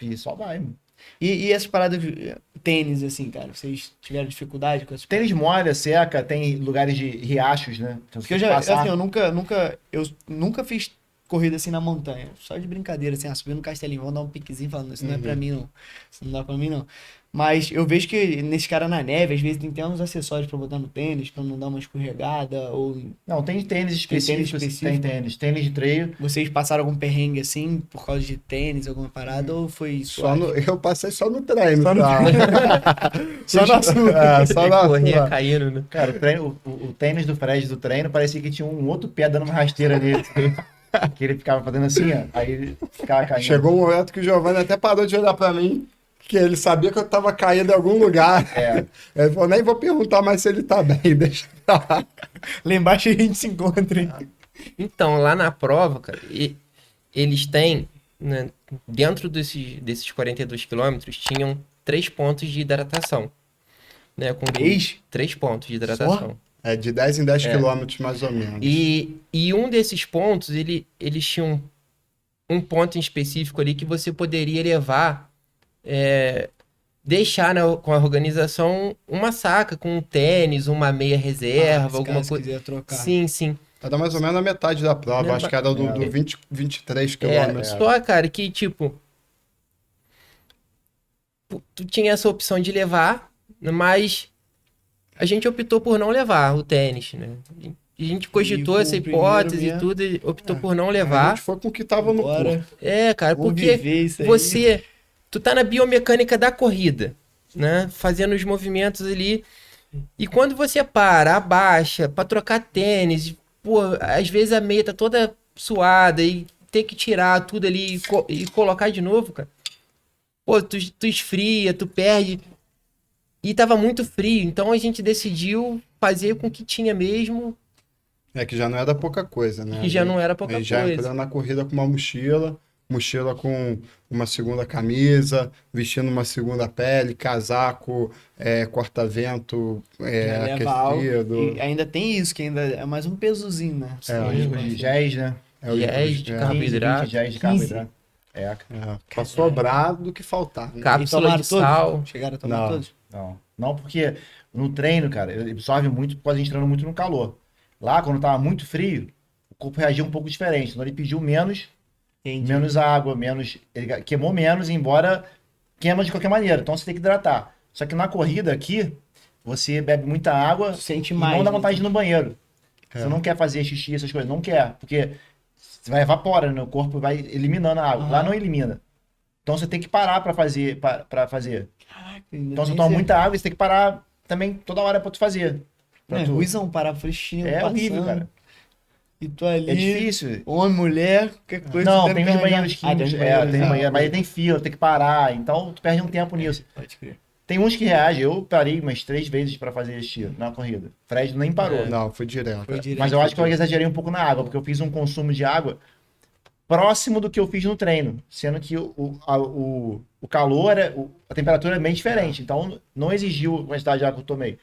E só vai, mano. E essas paradas de tênis, assim, cara? Vocês tiveram dificuldade com essas Tênis molha, seca, tem lugares de riachos, né? Então, Porque eu nunca fiz corrida assim na montanha. Só de brincadeira, assim, subir no castelinho, vamos dar um piquezinho falando, isso não é pra mim, não. Isso não dá pra mim, não. Mas eu vejo que nesse cara na neve, às vezes tem uns acessórios pra botar no tênis, pra não dar uma escorregada, ou Não, tem tênis específicos, tem tênis. Tênis de treino. vocês passaram algum perrengue assim, por causa de tênis, alguma parada, ou foi suave? Eu passei só no treino, Só no tá? Só na sua. Só na Corria sua. caindo, né? Cara, o tênis do Fred do treino parecia que tinha um outro pé dando uma rasteira nele. Que ele ficava fazendo assim, ó. Aí ele ficava caindo. Chegou um momento que o Giovanni até parou de olhar pra mim, que ele sabia que eu tava caindo em algum lugar. Ele falou, nem vou perguntar mais se ele tá bem, deixa pra lá. Lá embaixo a gente se encontra, hein? Então, lá na prova, cara, eles têm, né, dentro desses 42 quilômetros, tinham 3 pontos de hidratação. Né, com 3 pontos de hidratação. De 10 em 10 quilômetros, mais ou menos. E um desses pontos, eles tinham um ponto em específico ali que você poderia levar, deixar com a organização uma saca com um tênis, uma meia reserva, alguma coisa. Quiser trocar. Sim. Era mais ou menos a metade da prova, acho que era do 23 quilômetros. Só, cara, que tipo, tu tinha essa opção de levar, mas a gente optou por não levar o tênis, né? A gente cogitou essa hipótese e tudo, e optou por não A levar. gente foi com o que tava no corpo. Cara, porque tu tá na biomecânica da corrida, né? Fazendo os movimentos ali. E quando você para, abaixa, pra trocar tênis, pô, às vezes a meia tá toda suada e tem que tirar tudo ali e colocar de novo, cara. Pô, tu esfria, tu perde. E tava muito frio, então a gente decidiu fazer com o que tinha mesmo. Que já não era pouca coisa, né? Que já não era pouca já coisa. entrando na corrida com uma mochila com uma segunda camisa, vestindo uma segunda pele, casaco, corta-vento, aquecido. E ainda tem isso, que ainda é mais um pesozinho, né? Géis, né? Géis de carboidrato. Géis de carboidrato. Pra sobrar do que faltar. Né? Cápsula de sal. Chegaram a tomar todos? Não, porque no treino, cara, ele absorve muito por causa de a gente treinando muito no calor. Lá, quando tava muito frio, o corpo reagia um pouco diferente. Então ele pediu menos água, ele queimou menos, embora queima de qualquer maneira. Então você tem que hidratar. Só que na corrida aqui, você bebe muita água sente e mais, não dá vontade de ir no banheiro. Você não quer fazer xixi, essas coisas, não quer. Porque você vai evaporando, né? O corpo vai eliminando a água. Lá não elimina. Então você tem que parar pra fazer. Caraca, Então você toma muita água e você tem que parar também toda hora pra tu fazer. É ruizão parar fresquinho, É horrível, cara. E tu ali... É difícil. Homem, mulher, qualquer coisa... Não, você tem deve os carregar. banheiros químicos. Tem Tem banheiro, banheiro, mas tem fila, tem que parar. Então tu perde um tempo nisso. Pode crer. Tem uns que reagem. Eu parei umas 3 vezes pra fazer este na corrida. Fred nem parou. Não, foi direto. Foi direto. Mas eu acho que eu exagerei um pouco na água, porque eu fiz um consumo de água próximo do que eu fiz no treino. Sendo que o calor, a temperatura é bem diferente. Então não exigiu a quantidade de água que eu tomei.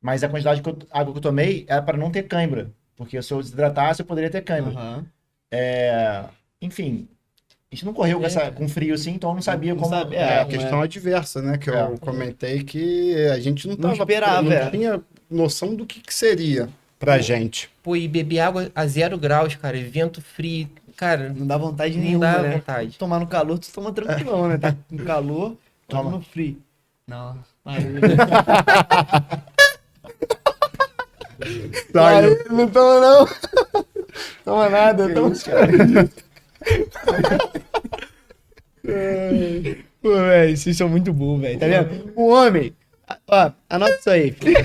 Mas a quantidade de água que eu tomei era para não ter cãibra. Porque se eu desidratasse, eu poderia ter cãibra. Aham. Enfim, a gente não correu com frio assim, então eu não sabia Não como... sabe- É, a questão adversa, né? Que eu comentei que a gente não Não tava, esperava, não tinha noção do que seria pra gente. Pô, e beber água a 0 graus, cara, e vento frio, cara, Não dá vontade não nenhuma, dá né? vontade. Tomar no calor, tu toma tranquilão, né? Tá no calor, toma Toma. no frio. Não. Não toma não. Toma nada. Toma... Pô, velho, vocês são muito burros, velho. Tá vendo? O homem... Ó, anota isso aí, filho.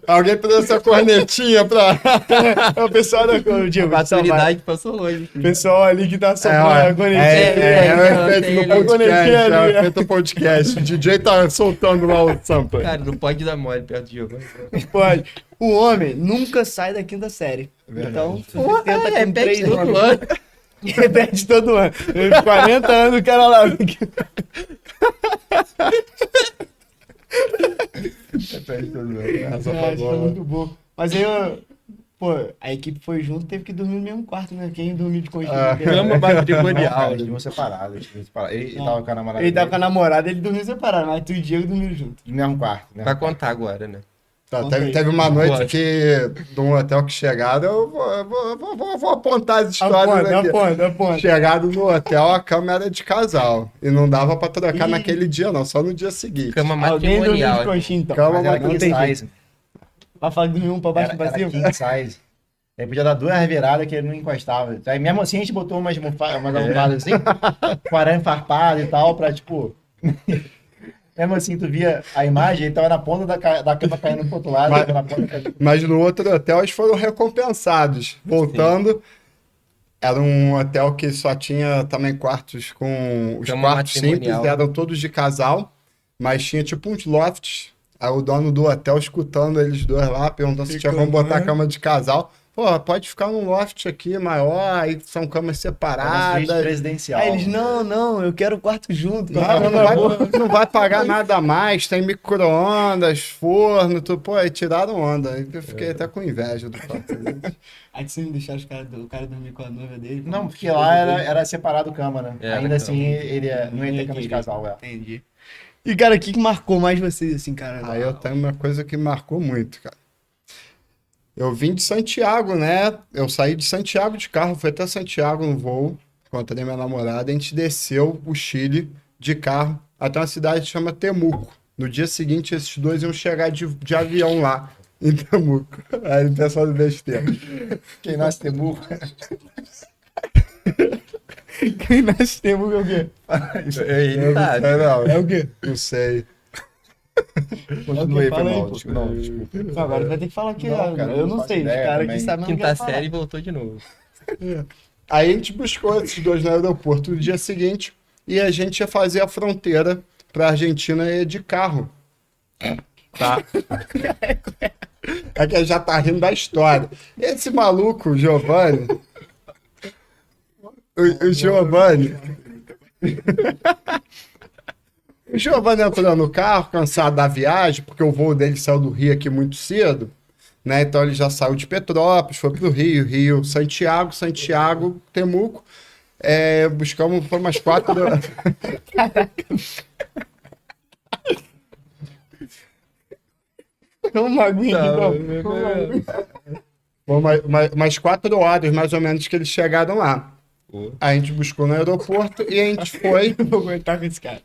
Alguém trouxe a cornetinha pra... É o pessoal da cor, Diego. A maturidade passou longe. O pessoal ali que tá soprando ó, a cornetinha. é o efeito tem do ele. podcast, Cornetinha ali, é o né? efeito do podcast. O DJ tá soltando lá o sample. Cara, não pode dar mole perto de Diogo. Pode. O homem nunca sai da quinta série. Então, se você tenta com 3 todo anos. ano. Repete todo ano. 40 anos o cara lá. Foi muito bom. Mas aí, pô, a equipe foi junto, teve que dormir no mesmo quarto, né? Quem dormiu de conchinha? Cama matrimonial. Eles estavam separados. Ele tava com a namorada Ele tava dele, com a namorada, ele dormiu separado, mas tu e o Diego dormiram junto. no mesmo quarto. Né? Vai contar agora, né? Tá, Conta aí. teve uma noite Pode. que, de um hotel que chegaram, eu vou apontar as histórias aqui. Aponta. Chegado no hotel, a cama era de casal. E não dava pra trocar Ih. naquele dia, não, só no dia seguinte. Cama Alguém dormiu de matrimonial. conchinha, então. Calma, Mas era não king tem jeito. size. Vai falar que dormiu um pra baixo e Era pra cima? king size. Aí podia dar 2 viradas que ele não encostava. Aí mesmo assim a gente botou umas almofadas assim, com arame farpado e tal, pra tipo... Mesmo assim, tu via a imagem, ele tava na ponta da cama caindo pro outro lado. Mas- na ponta... Mas no outro hotel eles foram recompensados. Voltando, era um hotel que só tinha também quartos com... Os Cama quartos simples matrimonial. eram todos de casal, mas tinha tipo uns lofts. Aí o dono do hotel escutando eles dois lá, perguntando se tinha como botar cama de casal. Pô, pode ficar num loft aqui maior, aí são camas Suíte separadas. presidencial. Aí eles, não, eu quero o quarto junto. Não vai pagar nada mais, tem micro-ondas, forno, tudo. Pô, aí tiraram onda. Aí eu fiquei até com inveja do quarto deles. Aí você não deixar o cara dormir com a noiva dele? Não, porque lá era separado cama, né? É, Ainda então. assim, ele não ia ter cama de querer. casal, Entendi. E, cara, o que marcou mais vocês, assim, cara? Aí eu tenho uma coisa que marcou muito, cara. Eu vim de Santiago, né? Eu saí de Santiago de carro, fui até Santiago no voo, encontrei minha namorada, a gente desceu o Chile de carro até uma cidade que chama Temuco. No dia seguinte, esses dois iam chegar de avião lá, em Temuco. Aí o pessoal do besteira. Quem nasce Temuco. Quem nasce Temuco é o quê? Ele sabe. Não, É o quê? não sei. Continua aí, foi Fala aí, mal. pô. Desculpa, não, desculpa. Não, agora vai ter que falar que Não, cara, eu eu não não sei. Os faço ideia caras que também. sabem não Quinta querem falar. série voltou de novo. Aí a gente buscou esses dois no aeroporto no dia seguinte e a gente ia fazer a fronteira pra Argentina e de carro. Tá? É que já tá rindo da história. Esse maluco, o Giovanni. O Giovanni. O Giovanni entrou no carro, cansado da viagem, porque o voo dele saiu do Rio aqui muito cedo, né? Então ele já saiu de Petrópolis, foi pro Rio, Santiago, Temuco. Buscamos por umas 4 horas. Uma aguinha aqui, Foi umas 4 horas, mais ou menos, que eles chegaram lá. A gente buscou no aeroporto e a gente foi. não vou aguentar com esse cara.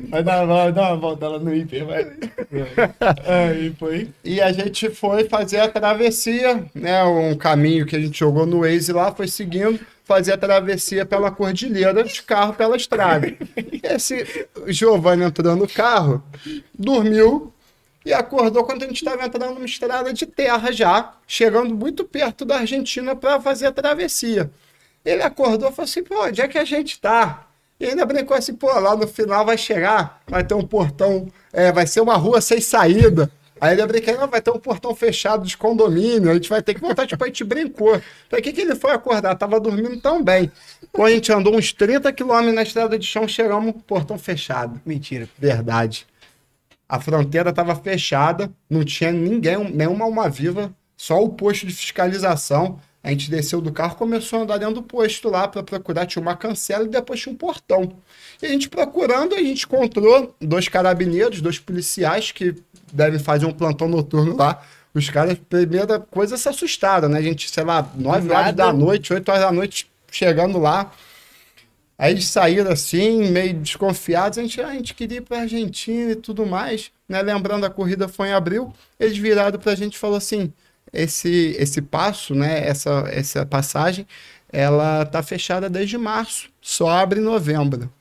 Vai dar uma volta lá no hiper, vai. Aí foi. E a gente foi fazer a travessia, né? Um caminho que a gente jogou no Waze lá, foi seguindo. fazer a travessia pela cordilheira de carro pela estrada. Esse Giovanni entrou no carro, dormiu e acordou quando a gente estava entrando numa estrada de terra já, chegando muito perto da Argentina para fazer a travessia. Ele acordou e falou assim, pô, onde é que a gente tá? E ainda brincou assim, pô, lá no final vai chegar, vai ter um portão, vai ser uma rua sem saída. Aí ele brincou, não, vai ter um portão fechado de condomínio, a gente vai ter que voltar, tipo, a gente brincou. Pra que ele foi acordar? Tava dormindo tão bem. Quando a gente andou uns 30 quilômetros na estrada de chão, chegamos, portão fechado. Mentira. Verdade. A fronteira tava fechada, não tinha ninguém, nenhuma alma viva, só o posto de fiscalização. A gente desceu do carro, começou a andar dentro do posto lá para procurar, tinha uma cancela e depois tinha um portão. E a gente procurando, a gente encontrou 2 carabineiros, 2 policiais que devem fazer um plantão noturno lá. Os caras, primeira coisa, se assustaram, né? A gente, sei lá, 9 horas da noite, 8 horas da noite, chegando lá. Aí eles saíram assim, meio desconfiados. A gente queria ir pra Argentina e tudo mais, né? Lembrando, a corrida foi em abril. Eles viraram pra gente e falaram assim, esse passo, né? Essa passagem, ela tá fechada desde março. Só abre em novembro.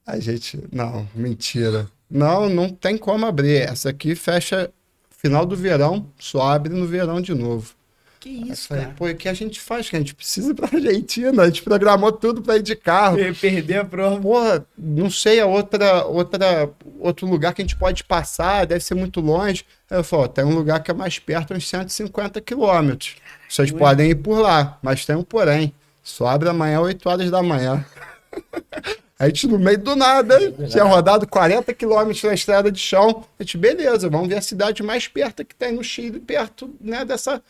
A gente, não, mentira. Não tem como abrir. Essa aqui fecha final do verão, só abre no verão de novo. Que isso, Aí, cara? pô, o que a gente faz? Que a gente precisa ir pra Argentina, a gente programou tudo pra ir de carro. Perder a prova. Porra, não sei, outro lugar que a gente pode passar, deve ser muito longe. Aí eu falo, ó, tem um lugar que é mais perto, uns 150 quilômetros. Vocês podem ir por lá, mas tem um porém. Só abre amanhã, 8 horas da manhã. A gente no meio do nada, tinha rodado 40 quilômetros na estrada de chão. A gente, beleza, vamos ver a cidade mais perto que tem no Chile, perto, né, dessa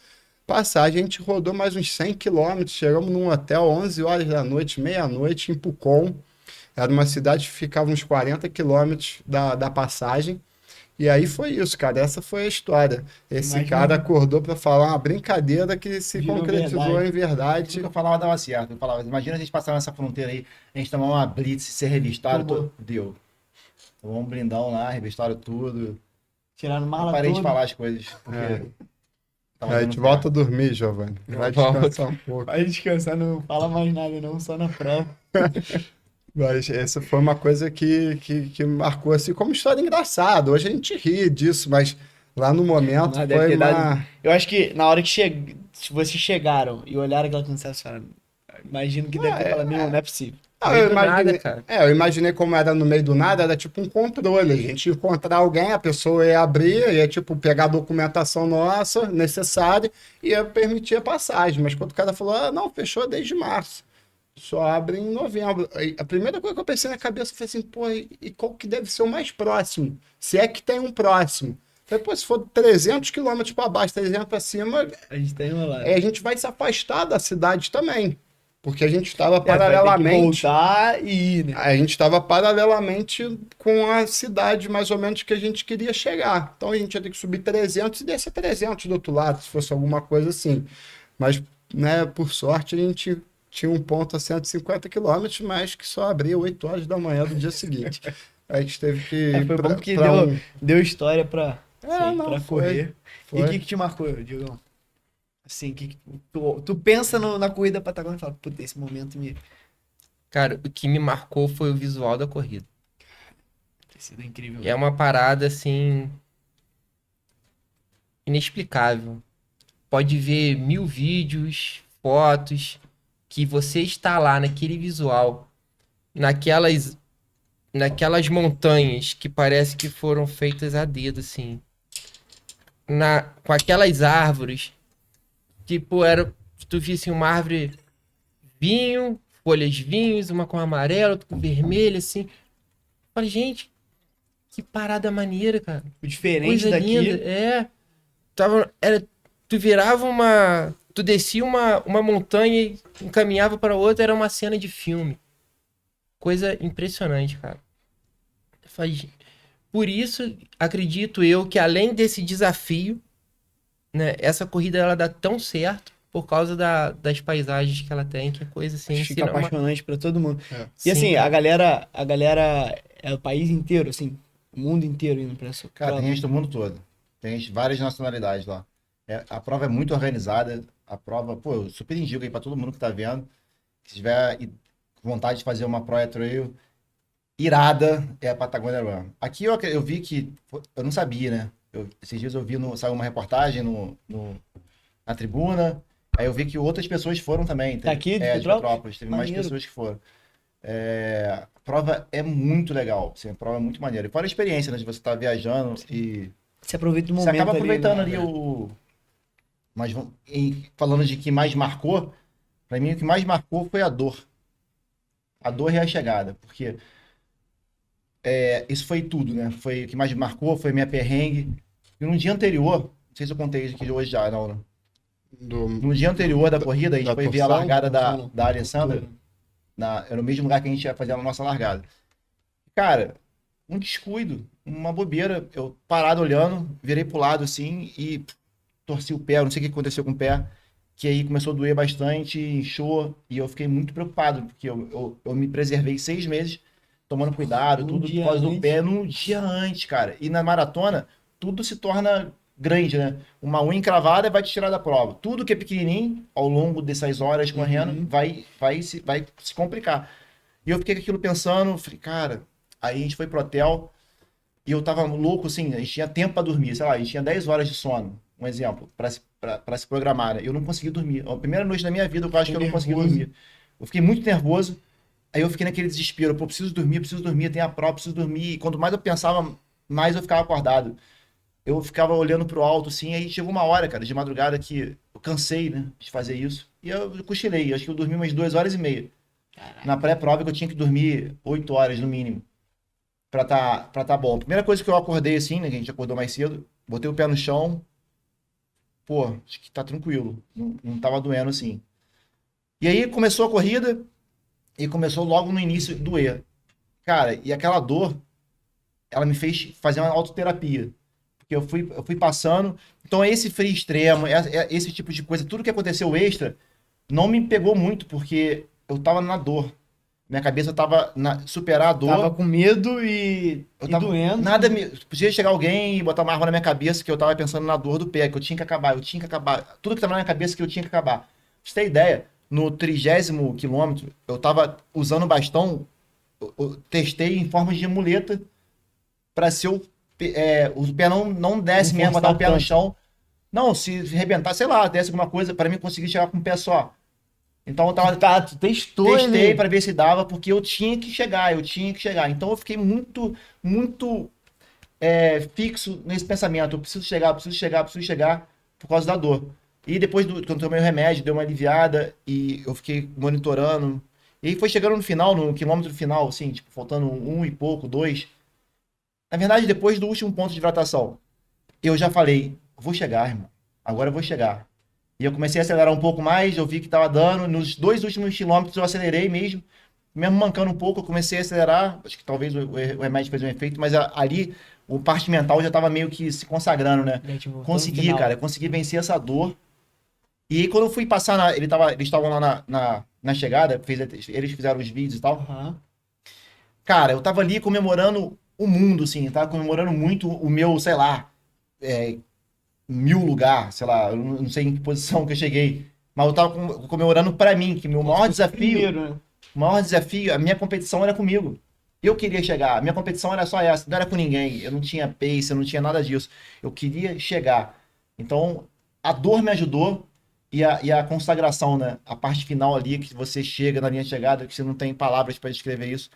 passagem. A gente rodou mais uns 100 quilômetros, chegamos num hotel 11 horas da noite, meia-noite, em Pucón. Era uma cidade que ficava uns 40 quilômetros da passagem. E aí foi isso, cara. Essa foi a história. Esse Imagina. cara acordou para falar uma brincadeira que se Virou concretizou verdade. em verdade. Tudo que eu falava dava certo. Eu falava, imagina a gente passar nessa fronteira aí, a gente tomar uma blitz, ser revistado, Tomou. deu. Tomou um blindão lá, revistaram tudo. Tiraram Não mala parei de toda. falar as coisas, porque... tava A dando gente volta a certo. dormir, Giovanni. Vai Volta. descansar um pouco. Vai descansar, não fala mais nada não, só na prova. Mas essa foi uma coisa que marcou assim como história engraçada. Hoje a gente ri disso, mas lá no momento Ah, deve foi ter uma... dado- Eu acho que na hora que se vocês chegaram e olharam aquela cancela, vocês falaram, imagino que deve ter falado, não é possível. Ah, Meio eu do imaginei, nada, cara. eu imaginei como era no meio do nada, era tipo um controle. A gente ia encontrar alguém, a pessoa ia abrir, ia tipo pegar a documentação nossa necessária e ia permitir a passagem. Mas quando o cara falou, ah, não, fechou desde março. Só abre em novembro. Aí, a primeira coisa que eu pensei na cabeça foi assim, pô, e qual que deve ser o mais próximo? Se é que tem um próximo. Falei, pô, se for 300 quilômetros para baixo, 300 para cima, A gente tá enrolado. a gente vai se afastar da cidade também. Porque a gente estava Vai ter que paralelamente... voltar e ir, né? A gente estava paralelamente com a cidade mais ou menos que a gente queria chegar. Então a gente ia ter que subir 300 e descer 300 do outro lado, se fosse alguma coisa assim. Mas, né, por sorte, a gente tinha um ponto a 150 quilômetros, mas que só abria 8 horas da manhã do dia seguinte. A gente teve que... Foi bom que deu história pra correr. Foi. E o que te marcou, Diogão? Assim, tu pensa na corrida Patagônia e fala, puta, esse momento me Cara, o que me marcou foi o visual da corrida. tem sido incrível. É uma parada, assim, inexplicável. Pode ver 1000 vídeos, fotos, que você está lá naquele visual, naquelas montanhas que parece que foram feitas a dedo, assim. Com aquelas árvores, tipo, tu visse uma árvore vinho, folhas vinhos, uma com amarelo, outra com vermelho, assim. Falei, gente, que parada maneira, cara. O diferente Coisa daqui. linda, tu descia uma montanha e encaminhava para outra, era uma cena de filme. Coisa impressionante, cara. Por isso, acredito eu que além desse desafio, né, essa corrida ela dá tão certo por causa das paisagens que ela tem, que é coisa assim. Fica apaixonante pra todo mundo. É. E assim, Sim. a galera é o país inteiro, assim, o mundo inteiro indo pra essa Cara, prova. tem gente do mundo todo. Tem gente, várias nacionalidades lá. A prova é muito organizada. A prova, pô, eu super indico aí pra todo mundo que tá vendo. Se tiver vontade de fazer uma Pro Trail irada, é a Patagonia Run. Aqui eu vi que, eu não sabia, né? Esses dias eu vi, saiu uma reportagem na tribuna, aí eu vi que outras pessoas foram também. Tá aqui, de de Petrópolis? Petrópolis. Teve mais pessoas que foram. A prova é muito legal, assim, a prova é muito maneira. E fora a experiência, né, de você estar viajando e... Você aproveita o Você momento acaba aproveitando ali, ali o... Mas falando de que mais marcou, pra mim o que mais marcou foi a dor. A dor e a chegada, porque isso foi tudo, né? Foi o que mais me marcou, foi minha perrengue. E no dia anterior, não sei se eu contei isso aqui hoje já, não. No dia anterior da corrida, a gente foi ver a largada da Alessandra. Era o mesmo lugar que a gente ia fazer a nossa largada. Cara, um descuido, uma bobeira. Eu parado olhando, virei pro lado assim e torci o pé. Não sei o que aconteceu com o pé, que aí começou a doer bastante, inchou. E eu fiquei muito preocupado, porque eu me preservei 6 meses tomando cuidado, tudo por causa do pé, num dia antes, cara. E na maratona, tudo se torna grande, né? Uma unha encravada vai te tirar da prova. Tudo que é pequenininho, ao longo dessas horas correndo, vai se complicar. E eu fiquei com aquilo pensando, falei, cara, aí a gente foi pro hotel e eu tava louco, assim, a gente tinha tempo pra dormir, sei lá, a gente tinha 10 horas de sono, um exemplo, pra se programar, né? Eu não consegui dormir. A primeira noite da minha vida, eu acho que eu não consegui dormir. Eu fiquei muito nervoso, aí eu fiquei naquele desespero, pô, preciso dormir, tem a prova, preciso dormir. E quanto mais eu pensava, mais eu ficava acordado. Eu ficava olhando pro alto, assim, aí chegou uma hora, cara, de madrugada que eu cansei, né, de fazer isso. E eu cochilei, acho que eu dormi umas 2h30. Na pré-prova que eu tinha que dormir 8 horas no mínimo. Pra tá bom. Primeira coisa que eu acordei assim, né, que a gente acordou mais cedo, botei o pé no chão. Pô, acho que tá tranquilo. Não tava doendo assim. E aí começou a corrida e começou logo no início a doer. Cara, e aquela dor, ela me fez fazer uma autoterapia. Porque eu fui passando. Então, esse frio extremo, esse tipo de coisa, tudo que aconteceu extra, não me pegou muito, porque eu tava na dor. Minha cabeça tava superar a dor. Tava com medo e doendo. Nada podia chegar alguém e botar uma arma na minha cabeça que eu tava pensando na dor do pé, que eu tinha que acabar. Tudo que tava na minha cabeça que eu tinha que acabar. Pra você ter ideia, no 30º quilômetro, eu tava usando o bastão, eu testei em forma de muleta pra se o pé não desce mesmo, botar o pé no chão. Não, se arrebentar, sei lá, desce alguma coisa, pra mim conseguir chegar com o pé só. Então eu tava... tu testei Testei pra ver se dava, porque eu tinha que chegar. Então eu fiquei muito, muito fixo nesse pensamento. Eu preciso chegar, por causa da dor. E depois, quando eu tomei o remédio, deu uma aliviada e eu fiquei monitorando. E aí foi chegando no final, no quilômetro final, assim, tipo, faltando 1 e pouco, 2. Na verdade, depois do último ponto de hidratação, eu já falei, vou chegar, irmão. Agora eu vou chegar. E eu comecei a acelerar um pouco mais, eu vi que tava dando. Nos 2 últimos quilômetros eu acelerei mesmo. Mesmo mancando um pouco, eu comecei a acelerar. Acho que talvez o remédio fez um efeito, mas ali o parte mental já tava meio que se consagrando, né? Consegui, cara. Consegui vencer essa dor. E aí quando eu fui passar, eles estavam lá na chegada, eles fizeram os vídeos e tal. Uhum. Cara, eu tava ali comemorando o mundo, assim. Tava comemorando muito o meu, sei lá... 1000 lugar, sei lá, eu não sei em que posição que eu cheguei, mas eu tava comemorando pra mim, que meu maior desafio, a minha competição era comigo. Eu queria chegar, a minha competição era só essa, não era com ninguém, eu não tinha pace, eu não tinha nada disso, eu queria chegar. Então, a dor me ajudou e a consagração, né, a parte final ali, que você chega na linha de chegada, que você não tem palavras pra descrever isso,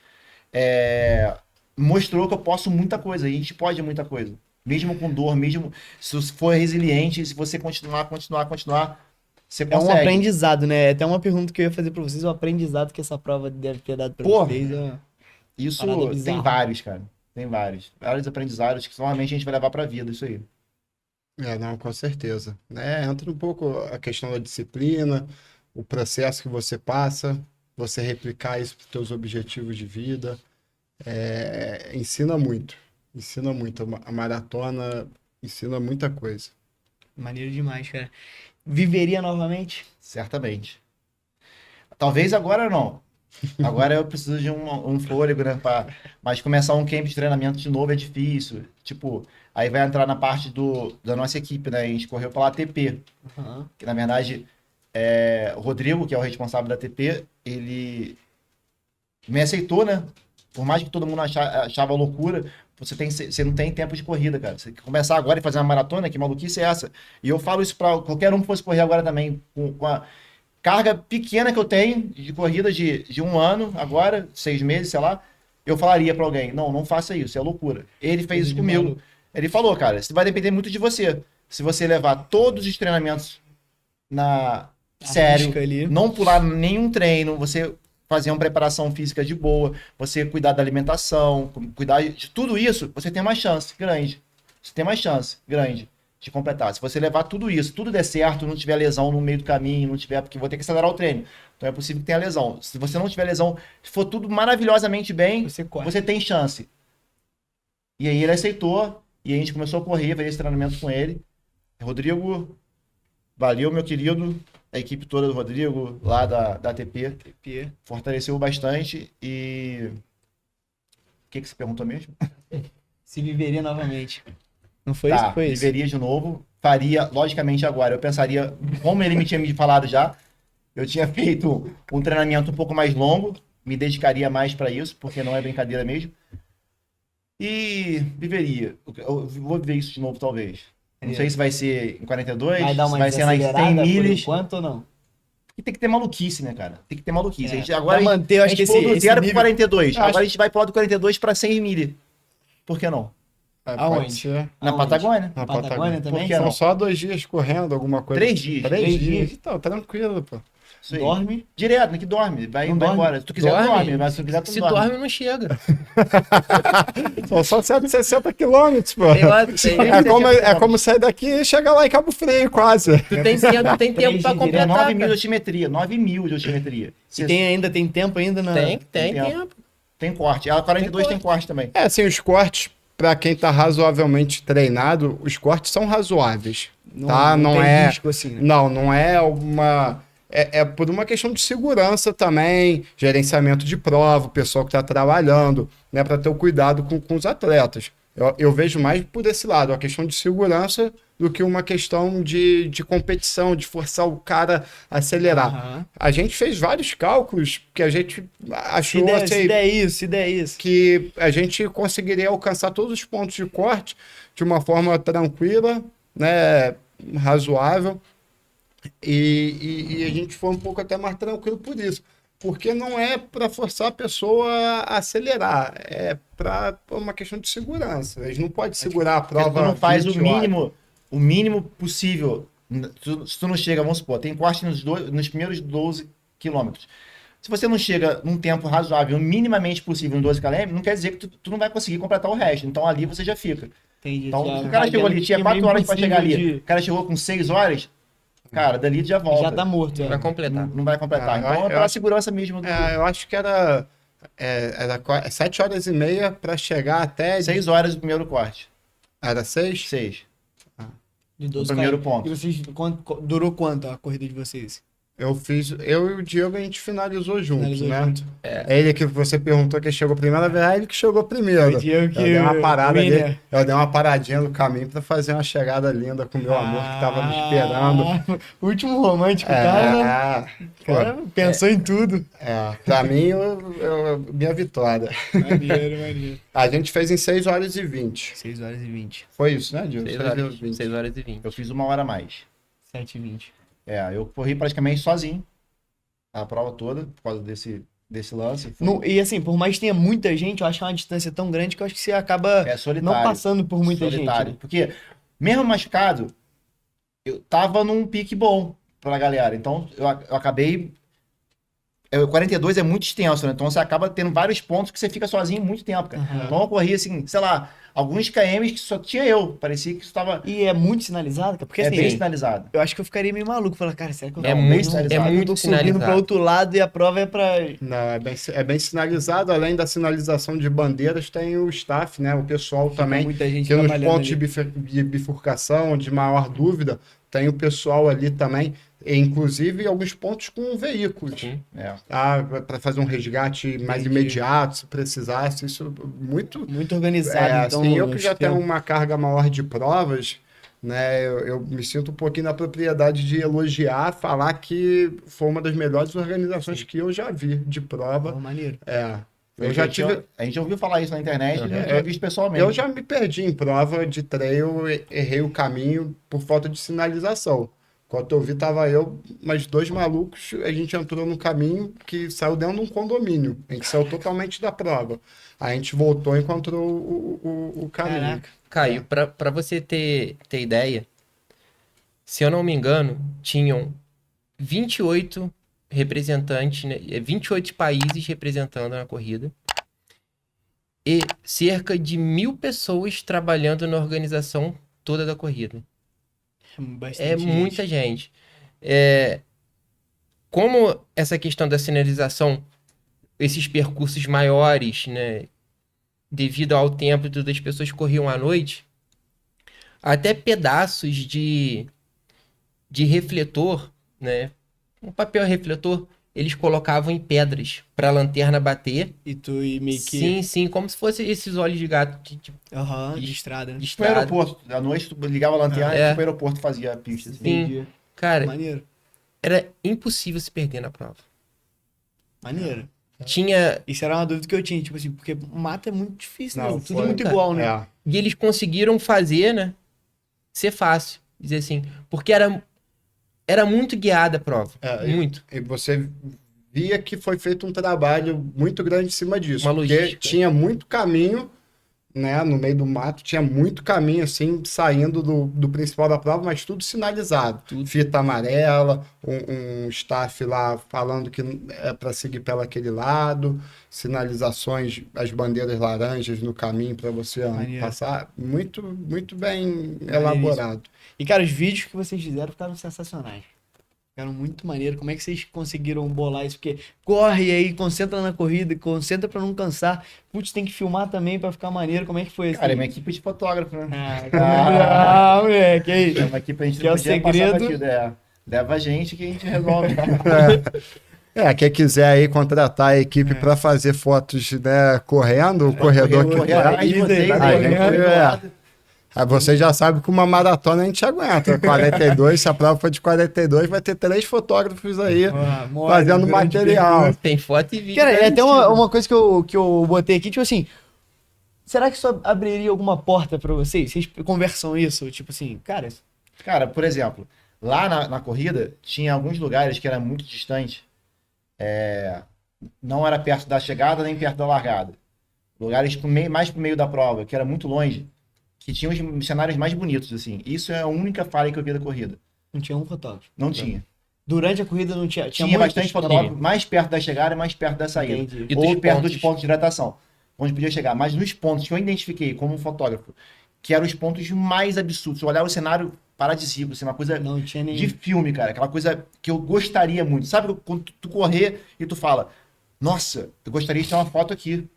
mostrou que eu posso muita coisa, e a gente pode muita coisa. Mesmo com dor, mesmo se você for resiliente, se você continuar, você consegue. É um aprendizado, né? Até uma pergunta que eu ia fazer pra vocês, o aprendizado que essa prova deve ter dado pra vocês. Isso tem vários, cara. Tem vários. Vários aprendizados que normalmente a gente vai levar pra vida, isso aí. Não, com certeza. Entra um pouco a questão da disciplina, o processo que você passa, você replicar isso para os seus objetivos de vida. Ensina muito. Ensina muito. A maratona ensina muita coisa. Maneiro demais, cara. Viveria novamente? Certamente. Talvez agora não. Agora eu preciso de um fôlego, né? Mas começar um camp de treinamento de novo é difícil. Tipo, aí vai entrar na parte da nossa equipe, né? A gente correu pela ATP. Uhum. Que na verdade o Rodrigo, que é o responsável da TP, ele me aceitou, né? Por mais que todo mundo achava loucura, você não tem tempo de corrida, cara. Você começar agora e fazer uma maratona, que maluquice é essa? E eu falo isso pra qualquer um que fosse correr agora também, com a carga pequena que eu tenho de corrida de 1 ano, agora, 6 meses, sei lá, eu falaria pra alguém, não faça isso, é loucura. Ele fez isso comigo. Ele falou, cara, isso vai depender muito de você. Se você levar todos os treinamentos sério, ali. não pular nenhum treino, você fazer uma preparação física de boa, você cuidar da alimentação, cuidar de tudo isso, você tem uma chance grande. Você tem uma chance grande de completar. Se você levar tudo isso, tudo der certo, não tiver lesão no meio do caminho, não tiver, porque vou ter que acelerar o treino. Então é possível que tenha lesão. Se você não tiver lesão, se for tudo maravilhosamente bem, você tem chance. E aí ele aceitou, e a gente começou a correr, fazer esse treinamento com ele. Rodrigo, valeu, meu querido. A equipe toda do Rodrigo, lá da ATP, fortaleceu bastante. E o que você perguntou mesmo? Se viveria novamente. Não foi Tá, isso? Foi viveria de novo. Faria, logicamente, agora. Eu pensaria, como ele me tinha me falado já, eu tinha feito um treinamento um pouco mais longo, me dedicaria mais para isso, porque não é brincadeira mesmo. E viveria. Eu vou viver isso de novo, talvez. Não sei se vai ser em 42, vai dar uma se vai ser nas 100 milhas. Por enquanto ou não? E tem que ter maluquice, né, cara? Tem que ter maluquice. É, A gente, agora pra manter, eu acho que pulou do 0 pro 42. Agora Agora a gente vai pular do 42 para 100 milhas. Por que não? Aonde? Na Patagônia. Na Patagônia também? Por que não? São só 2 dias correndo, alguma coisa. 3 dias. 3 dias. Então, tranquilo, pô. Isso aí. Dorme? Direto, né? Que dorme. Vai embora. Se tu quiser, dorme. Mas se tu quiser, tu Se dorme. dorme, não chega. São só 160 quilômetros, pô. É como sair daqui e chegar lá em Cabo Frio, quase. Tu tem tempo pra É completar. 9 mil de cara. altimetria. 9 mil de altimetria. E tem tempo ainda na... Tem tempo. tempo. Tem corte. A 42 tem corte também. É, assim, os cortes, pra quem tá razoavelmente treinado, os cortes são razoáveis. Tá? Não tem é. risco assim, né? Não é uma. É por uma questão de segurança também, gerenciamento de prova, o pessoal que está trabalhando, né, para ter o cuidado com os atletas. Eu vejo mais por esse lado, a questão de segurança do que uma questão de competição, de forçar o cara a acelerar. Uhum. A gente fez vários cálculos que a gente achou se der isso. que a gente conseguiria alcançar todos os pontos de corte de uma forma tranquila, né, razoável. E a gente foi um pouco até mais tranquilo por isso. Porque não é para forçar a pessoa a acelerar, é para uma questão de segurança. Eles não podem segurar a prova. Porque tu não faz 20 o mínimo possível. Se tu não chega, vamos supor, tem corte nos primeiros 12 quilômetros. Se você não chega num tempo razoável, minimamente possível, em 12 km, não quer dizer que tu não vai conseguir completar o resto. Então ali você já fica. Entendi. Então, se o cara chegou ali, tinha 4 horas para chegar ali, o cara chegou com 6 horas, cara, dali já volta. Já tá morto. Vai completar. Não vai completar. Então é pela segurança mesmo. eu acho que era 7 horas e meia para chegar até... 6 horas do primeiro corte. Era 6? 6. De O 12 primeiro km. ponto. E vocês, durou quanto a corrida de vocês? Eu e o Diego, a gente finalizou juntos, né? junto. É ele que você perguntou que chegou primeiro, na verdade, ele que chegou primeiro. O Diego que eu dei uma parada winner. ali, eu dei uma paradinha no caminho pra fazer uma chegada linda com o meu amor que tava me esperando. O último romântico, cara, né? Cara, pensou em tudo. Pra mim, minha vitória. Maneiro. A gente fez em 6 horas e 20. 6 horas e 20. Foi isso, né, Diego? 6 horas e 20. Eu fiz 1 hora a mais. 7 e 20. Eu corri praticamente sozinho a prova toda, por causa desse lance. E assim, por mais que tenha muita gente, eu acho que é uma distância tão grande que eu acho que você acaba não passando por muita gente. Né? Porque, mesmo machucado, eu tava num pique bom pra galera. Então, eu acabei... 42 é muito extenso, né? Então, você acaba tendo vários pontos que você fica sozinho muito tempo, cara. Uhum. Então, eu corri, assim, sei lá, alguns KMs que só tinha eu. Parecia que estava... E é muito sinalizado, cara? Porque assim, bem sinalizado. eu acho que eu ficaria meio maluco. Falar, cara, será que eu É muito tô subindo pra outro lado e a prova é pra... Não, é bem sinalizado. Além da sinalização de bandeiras, tem o staff, né? O pessoal também, muita gente que nos trabalhando pontos de bifurcação, de maior dúvida, tem o pessoal ali também, inclusive alguns pontos com veículos. Para fazer um resgate mais imediato, se precisasse. Isso muito organizado. Então, assim, eu que já tenho uma carga maior de provas, né? Eu me sinto um pouquinho na propriedade de elogiar, falar que foi uma das melhores organizações que eu já vi de prova. Maneiro. Eu já tive. A gente ouviu falar isso na internet, e não tinha visto pessoalmente. Eu já me perdi em prova de trail, errei o caminho por falta de sinalização. Quando eu vi, tava eu, mais 2 malucos, a gente entrou no caminho que saiu dentro de um condomínio. A gente saiu totalmente da prova. Aí a gente voltou e encontrou o caminho. Caraca. Caio, pra você ter ideia, se eu não me engano, tinham 28 representantes, né, 28 países representando na corrida e cerca de 1.000 pessoas trabalhando na organização toda da corrida. É muita gente. Como essa questão da sinalização, esses percursos maiores, né, devido ao tempo das pessoas corriam à noite, até pedaços de refletor, né, um papel refletor, eles colocavam em pedras para a lanterna bater. E tu meio que... Sim, como se fosse esses olhos de gato de estrada, né? de Tipo, no estrada. aeroporto. À noite, tu ligava a lanterna e tipo, o aeroporto fazia a pista. Assim. Sim, cara, Maneiro. era impossível se perder na prova. Maneiro. Tinha... Isso era uma dúvida que eu tinha, tipo assim, porque mato é muito difícil, Não, né? Tudo foi- muito igual, né? E eles conseguiram fazer, né, ser fácil, dizer assim, porque era muito guiada a prova, muito. E você via que foi feito um trabalho muito grande em cima disso. Uma porque logística. tinha muito caminho, né? No meio do mato, tinha muito caminho, assim, saindo do principal da prova, mas tudo sinalizado. Fita amarela, um staff lá falando que é para seguir pelo aquele lado, sinalizações, as bandeiras laranjas no caminho para você Maneiro. passar. Muito, muito bem elaborado. E, cara, os vídeos que vocês fizeram ficaram sensacionais. Ficaram muito maneiro. Como é que vocês conseguiram bolar isso? Porque corre aí, concentra na corrida, concentra pra não cansar. Putz, tem que filmar também pra ficar maneiro. Como é que foi isso? Cara, é uma equipe de fotógrafo, né? Moleque, aí. É uma equipe, a gente Que é o não podia segredo. passar batido. Leva a gente que a gente resolve. Quem quiser aí contratar a equipe para fazer fotos, né, correndo, o corredor que correr quer. atrás de vocês, A aí, gente, correr do lado. Aí você já sabe que uma maratona a gente aguenta. 42, se a prova for de 42, vai ter 3 fotógrafos aí fazendo material. Tem foto e vídeo. Cara, é até garantido. uma coisa que eu botei aqui, tipo assim, será que isso abriria alguma porta pra vocês? Vocês conversam isso? Tipo assim, cara, Cara, por exemplo, lá na corrida, tinha alguns lugares que era muito distante. Não era perto da chegada nem perto da largada. Lugares mais pro meio da prova, que era muito longe, que tinham os cenários mais bonitos, assim. Isso é a única falha que eu vi da corrida. não tinha um fotógrafo. Não tinha. Durante a corrida não tinha. Tinha muitos? bastante fotógrafo mais perto da chegada e mais perto da saída. Entendi. E Ou dos perto pontos. dos pontos de hidratação, onde podia chegar. Mas nos pontos que eu identifiquei como fotógrafo, que eram os pontos mais absurdos. Se eu olhar o cenário paradisíaco, assim, uma coisa Não tinha nenhum. de filme, cara. Aquela coisa que eu gostaria muito. Sabe quando tu correr e tu fala, nossa, eu gostaria de ter uma foto aqui.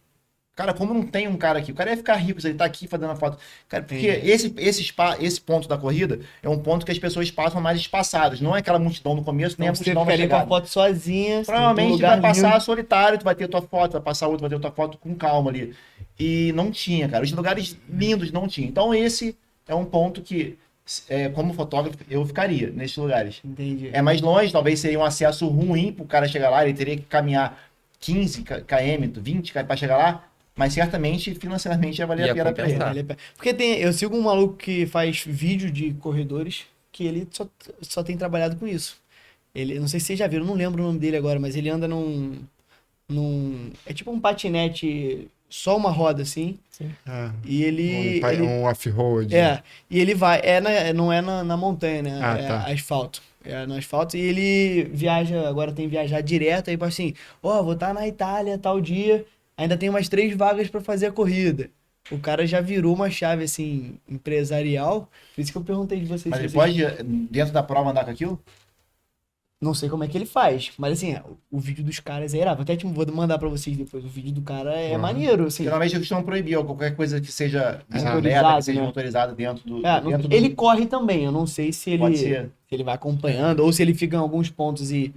Cara, como não tem um cara aqui? O cara ia ficar rico se ele tá aqui fazendo a foto. Cara, porque esse ponto da corrida é um ponto que as pessoas passam mais espaçados. Não é aquela multidão no começo, nem a Então, você multidão na ficaria com a chegada. foto sozinha. Provavelmente num lugar vai passar lindo. solitário, tu vai ter tua foto, vai passar outro, vai ter tua foto com calma ali. E não tinha, cara. Os lugares lindos não tinha. Então esse é um ponto que, como fotógrafo, eu ficaria nesses lugares. Entendi. É mais longe, talvez seria um acesso ruim pro cara chegar lá, ele teria que caminhar 15 km, 20 km para chegar lá, mas certamente, financeiramente, ia valer Ia a pena pra ele. compensar. Vale a pena. Porque eu sigo um maluco que faz vídeo de corredores que ele só tem trabalhado com isso. Ele, não sei se vocês já viram, não lembro o nome dele agora, mas ele anda é tipo um patinete, só uma roda assim. E ele. Um off-road. E ele vai. Não é na montanha, né? Ah, é tá. asfalto. É no asfalto. E ele viaja, agora tem viajar direto, aí assim, vou estar na Itália tal dia, ainda tem umas 3 vagas pra fazer a corrida. O cara já virou uma chave, assim, empresarial. Por isso que eu perguntei de vocês. Mas se ele vocês- pode, dentro da prova, andar com aquilo? Não sei como é que ele faz, mas assim, o vídeo dos caras é irado. Até vou mandar pra vocês depois. O vídeo do cara é maneiro, assim. Geralmente eles costumam proibir qualquer coisa que seja Motorizado, bicicleta, que seja né? motorizada dentro do... É, dentro ele do... corre também, eu não sei se Pode ser. ele vai acompanhando ou se ele fica em alguns pontos e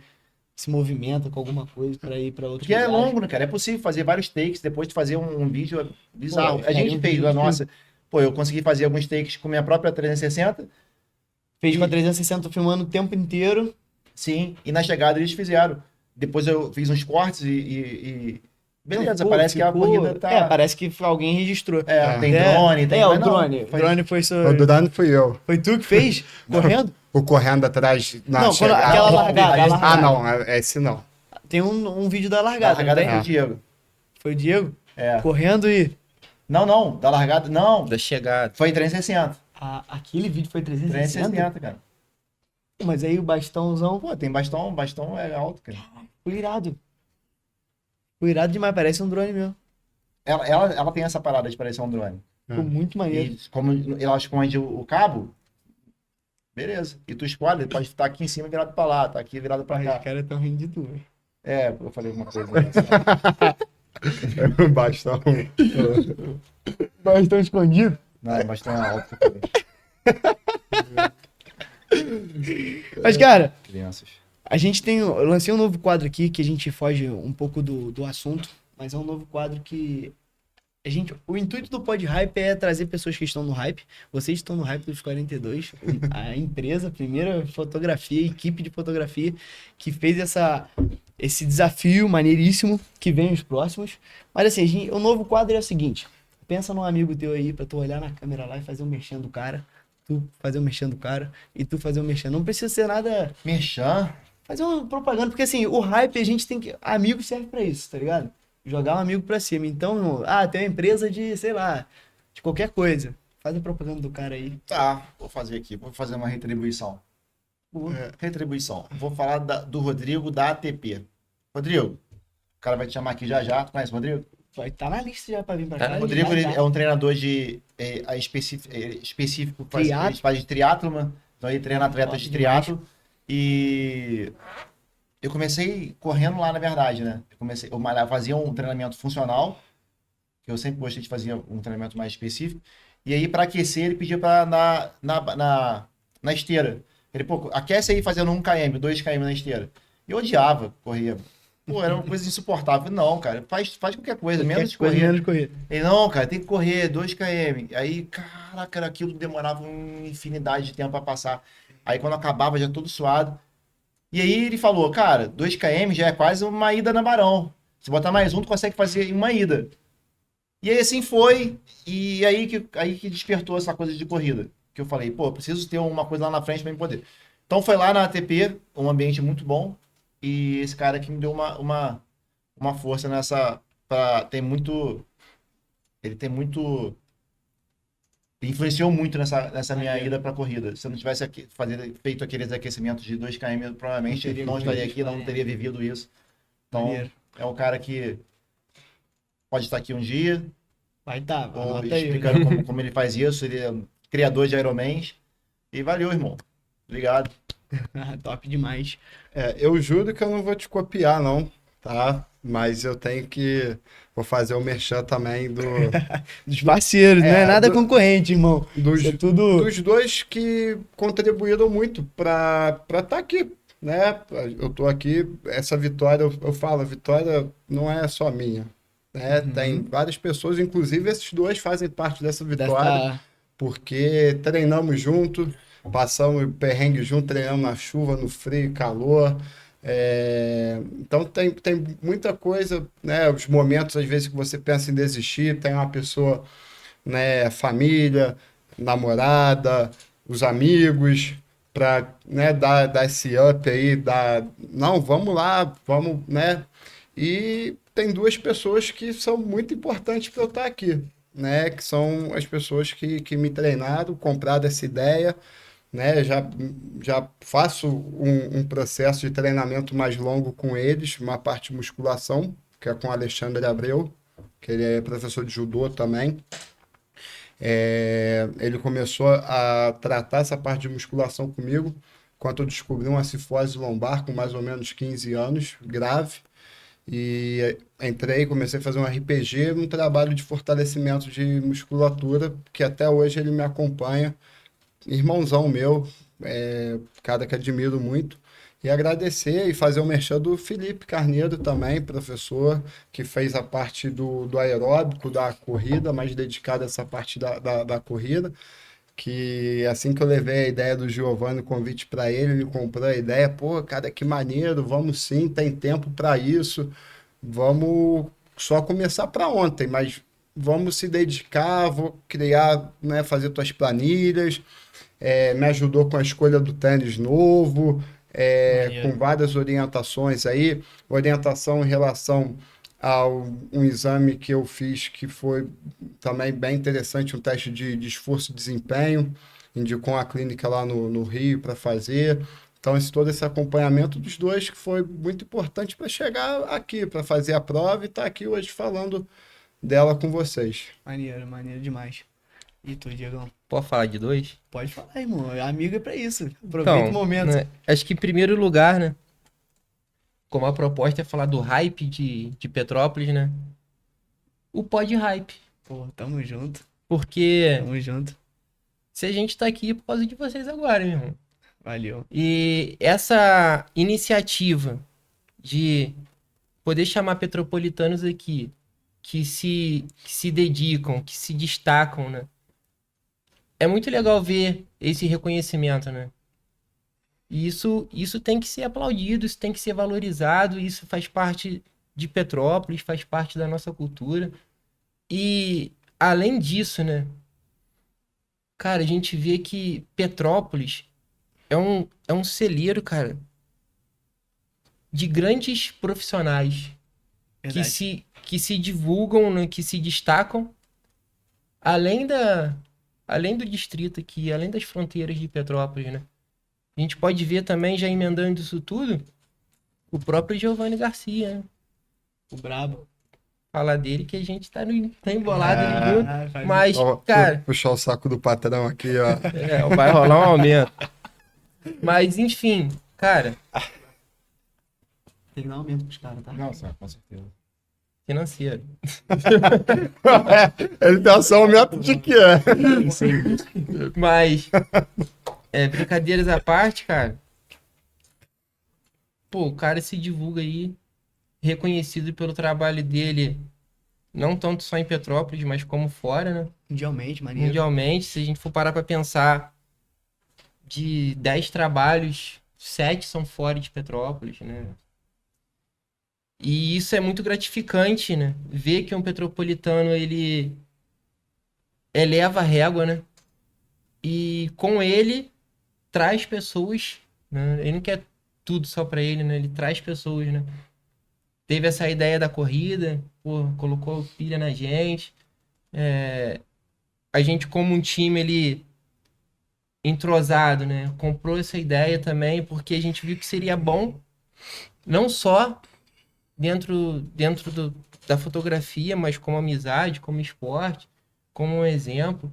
se movimenta com alguma coisa pra ir pra outro Porque é longo, né, cara? É possível fazer vários takes, depois de fazer um vídeo bizarro. Pô, A gente um fez vídeo a de- nossa Pô, eu consegui fazer alguns takes com minha própria 360. Fez com a 360 filmando o tempo inteiro. Sim, e na chegada eles fizeram. Depois eu fiz uns cortes beleza, parece que a corrida tá... É, parece que alguém registrou. Tem drone, tem... o mas não, drone. O drone foi O drone fui eu. Foi tu que fez? Correndo? O correndo atrás na Não, chegada. aquela largada. Ah, não, esse não. Tem um vídeo da A largada, largada não foi tem? o Diego. Foi o Diego? É. Correndo e... Não, da largada, não. Da chegada. Foi em 360. Aquele vídeo foi 360? 360, cara. Mas aí o bastãozão... Pô, tem bastão é alto, cara. Foi irado. Foi irado demais, parece um drone mesmo. Ela tem essa parada de parecer um drone. Ficou muito maneiro. E como ela esconde o cabo, beleza. E tu escolhe, pode estar aqui em cima virado pra lá, tá aqui virado pra Os cá. caras tão rindo de tu, velho. É, eu falei alguma coisa. Bastão. Bastão escondido. Não, bastão é alto. Mas, cara, Crianças. eu lancei um novo quadro aqui que a gente foge um pouco do assunto, mas é um novo quadro que o intuito do Pod Hype é trazer pessoas que estão no hype. Vocês estão no hype dos 42, a empresa, a primeira fotografia, equipe de fotografia que fez esse desafio maneiríssimo, que vem os próximos. Mas assim, o novo quadro é o seguinte: pensa num amigo teu aí pra tu olhar na câmera lá e fazer um merchan do cara, tu fazer um merchan do cara e tu fazer um merchan. Não precisa ser nada... Merchan? Fazer uma propaganda, porque assim, o hype a gente tem que... Amigo serve pra isso, tá ligado? Jogar um amigo pra cima. Então, tem uma empresa de, sei lá, de qualquer coisa. Faz a propaganda do cara aí. Tá, vou fazer aqui. Vou fazer uma retribuição. Retribuição. Vou falar do Rodrigo da ATP. Rodrigo, o cara vai te chamar aqui já já. Tu conhece o Rodrigo? Vai estar na lista já pra vir pra cá. O Rodrigo ele já. é um treinador específico. Ele faz de triatlo, mano. Então ele treina atletas de triatlo. E eu comecei correndo lá, na verdade, né? Eu fazia um treinamento funcional, que eu sempre gostei de fazer um treinamento mais específico. E aí, para aquecer, ele pedia para na esteira. Ele, pô, aquece aí fazendo 1 km, 2 km na esteira. Eu odiava correr. Pô, era uma coisa insuportável. Não, cara, faz qualquer coisa, menos correr. Menos correr. Ele, não, cara, tem que correr 2 km. Aí, caraca, aquilo demorava uma infinidade de tempo para passar. Aí, quando acabava, já todo suado. E aí, ele falou, cara, 2 km já é quase uma ida na Barão. Se botar mais um, tu consegue fazer uma ida. E aí, assim foi. E aí que despertou essa coisa de corrida. Que eu falei, pô, preciso ter uma coisa lá na frente para me poder. Então, foi lá na ATP, um ambiente muito bom. E esse cara aqui me deu uma força nessa... Ele influenciou muito nessa minha ida para corrida. Se eu não tivesse feito aqueles aquecimentos de 2 km, provavelmente ele não estaria aqui, não teria vivido isso. Então, é um cara que pode estar aqui um dia. Vai estar, ou explicando como ele faz isso. Ele é criador de Ironmans. E valeu, irmão. Obrigado. Top demais. Eu juro que eu não vou te copiar, não, tá? Mas eu vou fazer o merchan também dos parceiros, não é nada concorrente, irmão. Dos dois que contribuíram muito para estar aqui, né? Eu tô aqui, essa vitória, eu falo, a vitória não é só minha, né? Tem várias pessoas, inclusive esses dois fazem parte dessa vitória, porque treinamos junto, passamos perrengue junto, treinamos na chuva, no frio, calor. Então tem muita coisa, né? Os momentos às vezes que você pensa em desistir, tem uma pessoa, né, família, namorada, os amigos, para, né, dar esse up aí, não, vamos lá, vamos, né? E tem 2 pessoas que são muito importantes para eu estar aqui, né? Que são as pessoas que me treinaram, compraram essa ideia, né? Já faço um processo de treinamento mais longo com eles, uma parte de musculação, que é com o Alexandre Abreu, que ele é professor de judô também. Ele começou a tratar essa parte de musculação comigo quando eu descobri uma cifose lombar com mais ou menos 15 anos, grave. E comecei a fazer um RPG, um trabalho de fortalecimento de musculatura, que até hoje ele me acompanha. Irmãozão meu, cara que admiro muito. E agradecer e fazer o merchan do Felipe Carneiro também, professor, que fez a parte do aeróbico, da corrida, mais dedicado a essa parte da corrida. Que assim que eu levei a ideia do Giovanni, o convite para ele, ele comprou a ideia. Pô, cara, que maneiro, vamos sim, tem tempo para isso. Vamos só começar para ontem, mas vamos se dedicar, vou criar, né, fazer tuas planilhas. Me ajudou com a escolha do tênis novo, com várias orientações aí, orientação em relação a um exame que eu fiz que foi também bem interessante, um teste de esforço e desempenho, indicou uma clínica lá no Rio para fazer. Então, todo esse acompanhamento dos dois que foi muito importante para chegar aqui, para fazer a prova e estar aqui hoje falando dela com vocês. Maneiro demais. E tu, Diegão? Pode falar de dois? Pode falar, irmão. Amigo é pra isso. Aproveita o momento. Né, acho que em primeiro lugar, né? Como a proposta é falar do hype de Petrópolis, né? O Pod Hype. Pô, tamo junto. Porque Tamo junto. se a gente tá aqui é por causa de vocês agora, meu irmão. Valeu. E essa iniciativa de poder chamar petropolitanos aqui que se dedicam, que se destacam, né? É muito legal ver esse reconhecimento, né? E isso tem que ser aplaudido, isso tem que ser valorizado, isso faz parte de Petrópolis, faz parte da nossa cultura. E, além disso, né? Cara, a gente vê que Petrópolis é um celeiro, cara, de grandes profissionais que se divulgam, né, que se destacam, além do distrito aqui, além das fronteiras de Petrópolis, né? A gente pode ver também, já emendando isso tudo, o próprio Giovanni Garcia, né? O brabo. Falar dele que a gente tá embolado ali junto. Mas, cara... Puxar o saco do patrão aqui, ó. Vai rolar um aumento. Mas, enfim, cara... Tem que dar um aumento pros caras, tá? Não, com certeza. Financeiro. Ele tem só um método de quê? Mas, brincadeiras à parte, cara. Pô, o cara se divulga aí, reconhecido pelo trabalho dele, não tanto só em Petrópolis, mas como fora, né? Mundialmente, maneiro. Mundialmente, se a gente for parar pra pensar, de 10 trabalhos, 7 são fora de Petrópolis, né? E isso é muito gratificante, né? Ver que um petropolitano, ele eleva a régua, né? E com ele, traz pessoas, né? Ele não quer tudo só pra ele, né? Ele traz pessoas, né? Teve essa ideia da corrida, pô, colocou pilha na gente. A gente, como um time, ele entrosado, né? Comprou essa ideia também, porque a gente viu que seria bom, não só dentro da fotografia, mas como amizade, como esporte, como um exemplo.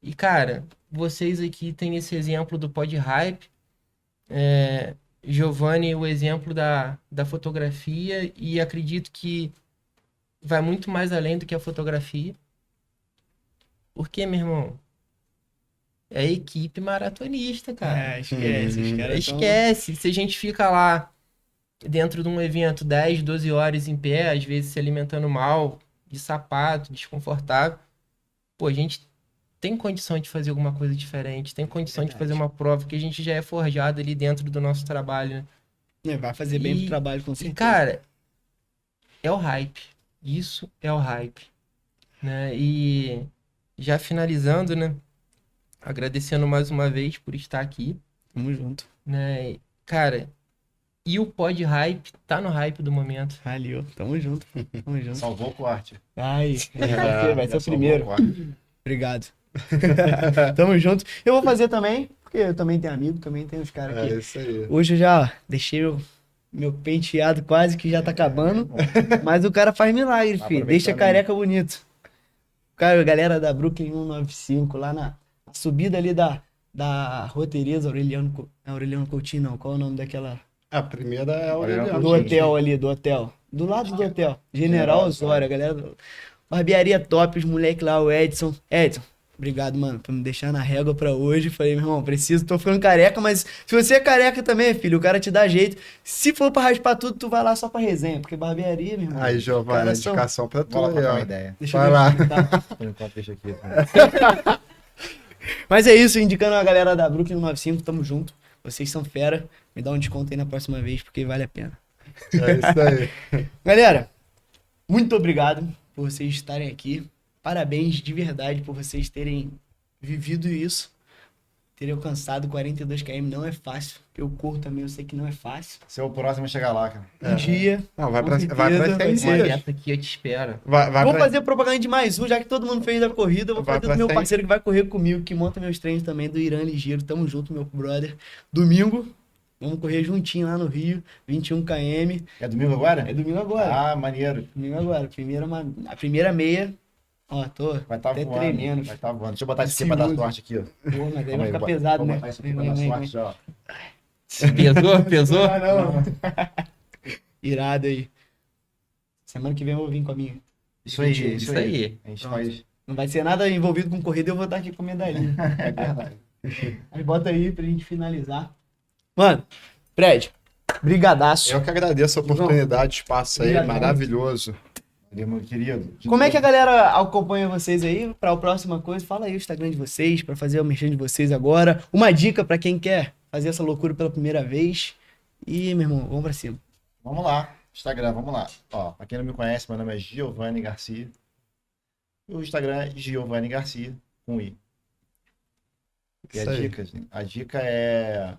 E, cara, vocês aqui têm esse exemplo do Pod Hype, Giovanni, o exemplo da fotografia, e acredito que vai muito mais além do que a fotografia. Porque, meu irmão, é a equipe maratonista, cara. Esquece. Se a gente fica lá dentro de um evento 10, 12 horas em pé, às vezes se alimentando mal, de sapato, desconfortável, pô, a gente tem condição de fazer alguma coisa diferente, tem condição de fazer uma prova, que a gente já é forjado ali dentro do nosso trabalho, né? Vai fazer bem pro trabalho, com certeza. E, cara, é o hype. Isso é o hype. Né? E já finalizando, né? Agradecendo mais uma vez por estar aqui. Tamo junto. Né? Cara, e o Pod Hype tá no hype do momento. Valeu, tamo junto. Salvou o corte. Vai ser o primeiro. Obrigado. Tamo junto. Eu vou fazer também, porque eu também tenho amigo, também tenho os caras aqui. É isso aí. Hoje eu já deixei meu penteado quase que já tá acabando, mas o cara faz milagre, filho. Deixa careca bonito. Cara, a galera da Brooklyn 195, lá na subida ali da Rua Tereza, Aureliano Coutinho, não. Qual é o nome daquela... A primeira é a Aureliano. Do hotel ali, do hotel. Do lado do hotel. General Osório, a galera. Barbearia top, os moleques lá, o Edson. Obrigado, mano, por me deixar na régua pra hoje. Falei, meu irmão, tô ficando careca, mas se você é careca também, filho, o cara te dá jeito. Se for pra raspar tudo, tu vai lá só pra resenha, porque barbearia, meu irmão. Aí, Giovanni, caras são- indicação pra tu Vou lá aí, trocar ó. uma ideia. Deixa eu Vai ver lá. aqui, tá? Por enquanto, deixa aqui. Mas é isso, indicando a galera da Brooklyn 95, tamo junto. Vocês são fera. Me dá um desconto aí na próxima vez, porque vale a pena. É isso aí. Galera, muito obrigado por vocês estarem aqui. Parabéns de verdade por vocês terem vivido isso. Terem alcançado 42 km não é fácil. Eu corro também, eu sei que não é fácil. Ser o próximo a chegar lá, cara. Um dia. Não, vai com pra certeza, vai vai ser Uma ser. meta que eu te espero. Vai Vou pra... fazer propaganda de mais um, já que todo mundo fez da corrida. Eu vou Vai fazer pra do meu 100. parceiro que vai correr comigo, que monta meus treinos também, do Irã Ligeiro. Tamo junto, meu brother. Domingo, vamos correr juntinho lá no Rio, 21 km. É domingo agora? É domingo agora. Ah, maneiro. Domingo agora. A primeira meia. Ó, tô Vai estar até voando. tremendo. Vai estar voando. Deixa eu botar isso aqui pra dar Segundo. sorte aqui, ó. Pô, mas aí Calma vai aí, ficar vou- pesado, vou né? botar isso aqui pra dar sorte já, ó. Pesou? Ah, não. Irado aí. Semana que vem eu vou vir com a minha. Isso aí, Isso isso Isso aí. aí. A gente Pronto. faz. Não vai ser nada envolvido com corrida, eu vou estar aqui com a medalhinha. É verdade. Aí bota aí pra gente finalizar. Mano, Fred, brigadaço. Eu que agradeço a oportunidade, espaço aí, Obrigado. maravilhoso. Valeu, meu querido. Como é que a galera acompanha vocês aí pra próxima coisa? Fala aí o Instagram de vocês, pra fazer o merchan de vocês agora. Uma dica pra quem quer fazer essa loucura pela primeira vez. E, meu irmão, vamos pra cima. Vamos lá. Instagram, vamos lá. Ó, pra quem não me conhece, meu nome é Giovanni Garcia. O Instagram é Giovanni Garcia, com I. E Isso a aí. dica, gente, a dica é...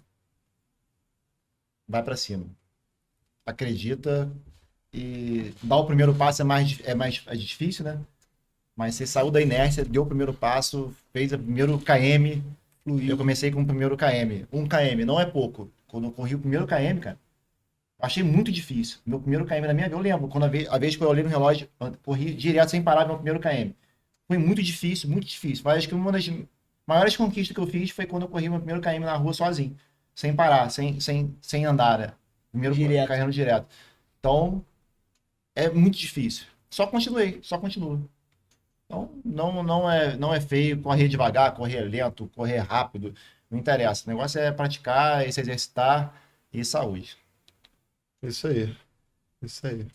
Vai pra cima. Acredita e dar o primeiro passo é difícil, né? Mas você saiu da inércia, deu o primeiro passo, fez o primeiro KM. Eu comecei com o primeiro KM. 1 KM, não é pouco. Quando eu corri o primeiro KM, cara, achei muito difícil. Meu primeiro KM na minha vida, eu lembro, quando a vez que eu olhei no relógio, eu corri direto sem parar meu primeiro KM. Foi muito difícil, muito difícil. Mas acho que uma das maiores conquistas que eu fiz foi quando eu corri meu primeiro KM na rua sozinho. Sem parar, sem andar, né? Primeiro Direto. carregando direto. Então, é muito difícil. Só continuo. Então, não é feio correr devagar, correr lento, correr rápido. Não interessa. O negócio é praticar, se exercitar e saúde. Isso aí. Isso aí.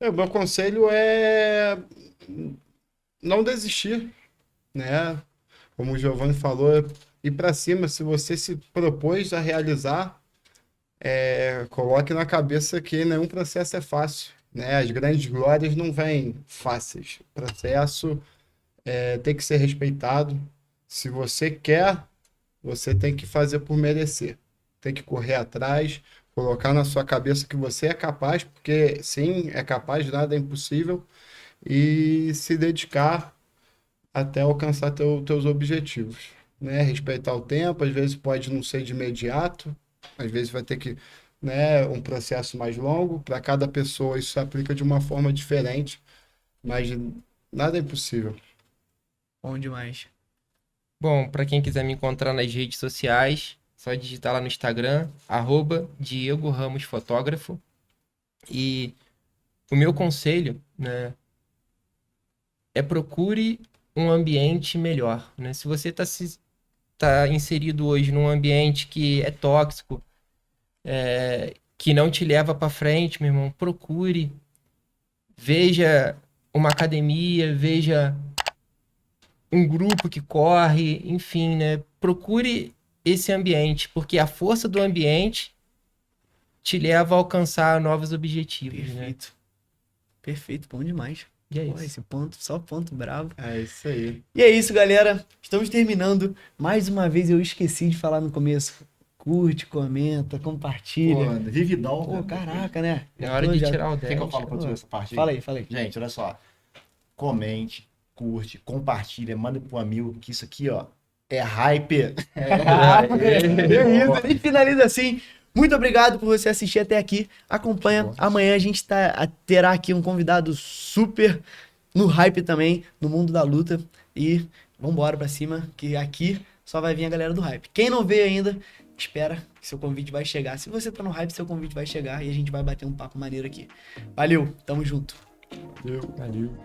O meu conselho é não desistir, né? Como o Giovanni falou, ir para cima. Se você se propôs a realizar, coloque na cabeça que nenhum processo é fácil, né? As grandes glórias não vêm fáceis. O processo tem que ser respeitado. Se você quer, você tem que fazer por merecer. Tem que correr atrás, colocar na sua cabeça que você é capaz, porque sim, é capaz, nada é impossível, e se dedicar até alcançar teus objetivos, né? Respeitar o tempo, às vezes pode não ser de imediato, às vezes vai ter que, né, um processo mais longo. Para cada pessoa isso se aplica de uma forma diferente, mas nada é impossível. Bom demais. Bom, para quem quiser me encontrar nas redes sociais, só digitar lá no Instagram, @Diego Ramos Fotógrafo. E o meu conselho, né, é procure um ambiente melhor, né? Se você tá inserido hoje num ambiente que é tóxico, que não te leva para frente, meu irmão, procure, veja uma academia, veja um grupo que corre, enfim, né? Procure esse ambiente, porque a força do ambiente te leva a alcançar novos objetivos, né? Perfeito. Perfeito, bom demais. E é Pô, isso. esse ponto, só ponto bravo. É isso aí. E é isso, galera. Estamos terminando. Mais uma vez eu esqueci de falar no começo. Curte, comenta, compartilha. Pô, vividão. Pô, caraca, né? É hora de tirar o O que eu 10. falo pra tu essa parte aí? Fala aí, fala aí. Gente, olha só. Comente, curte, compartilha, manda pro amigo que isso aqui, ó, é hype. É isso, a gente finaliza assim. Muito obrigado por você assistir até aqui. Acompanha. Amanhã a gente terá aqui um convidado super no hype também, no mundo da luta. E vambora pra cima, que aqui só vai vir a galera do hype. Quem não veio ainda, espera que seu convite vai chegar. Se você tá no hype, seu convite vai chegar e a gente vai bater um papo maneiro aqui. Valeu, tamo junto. Valeu.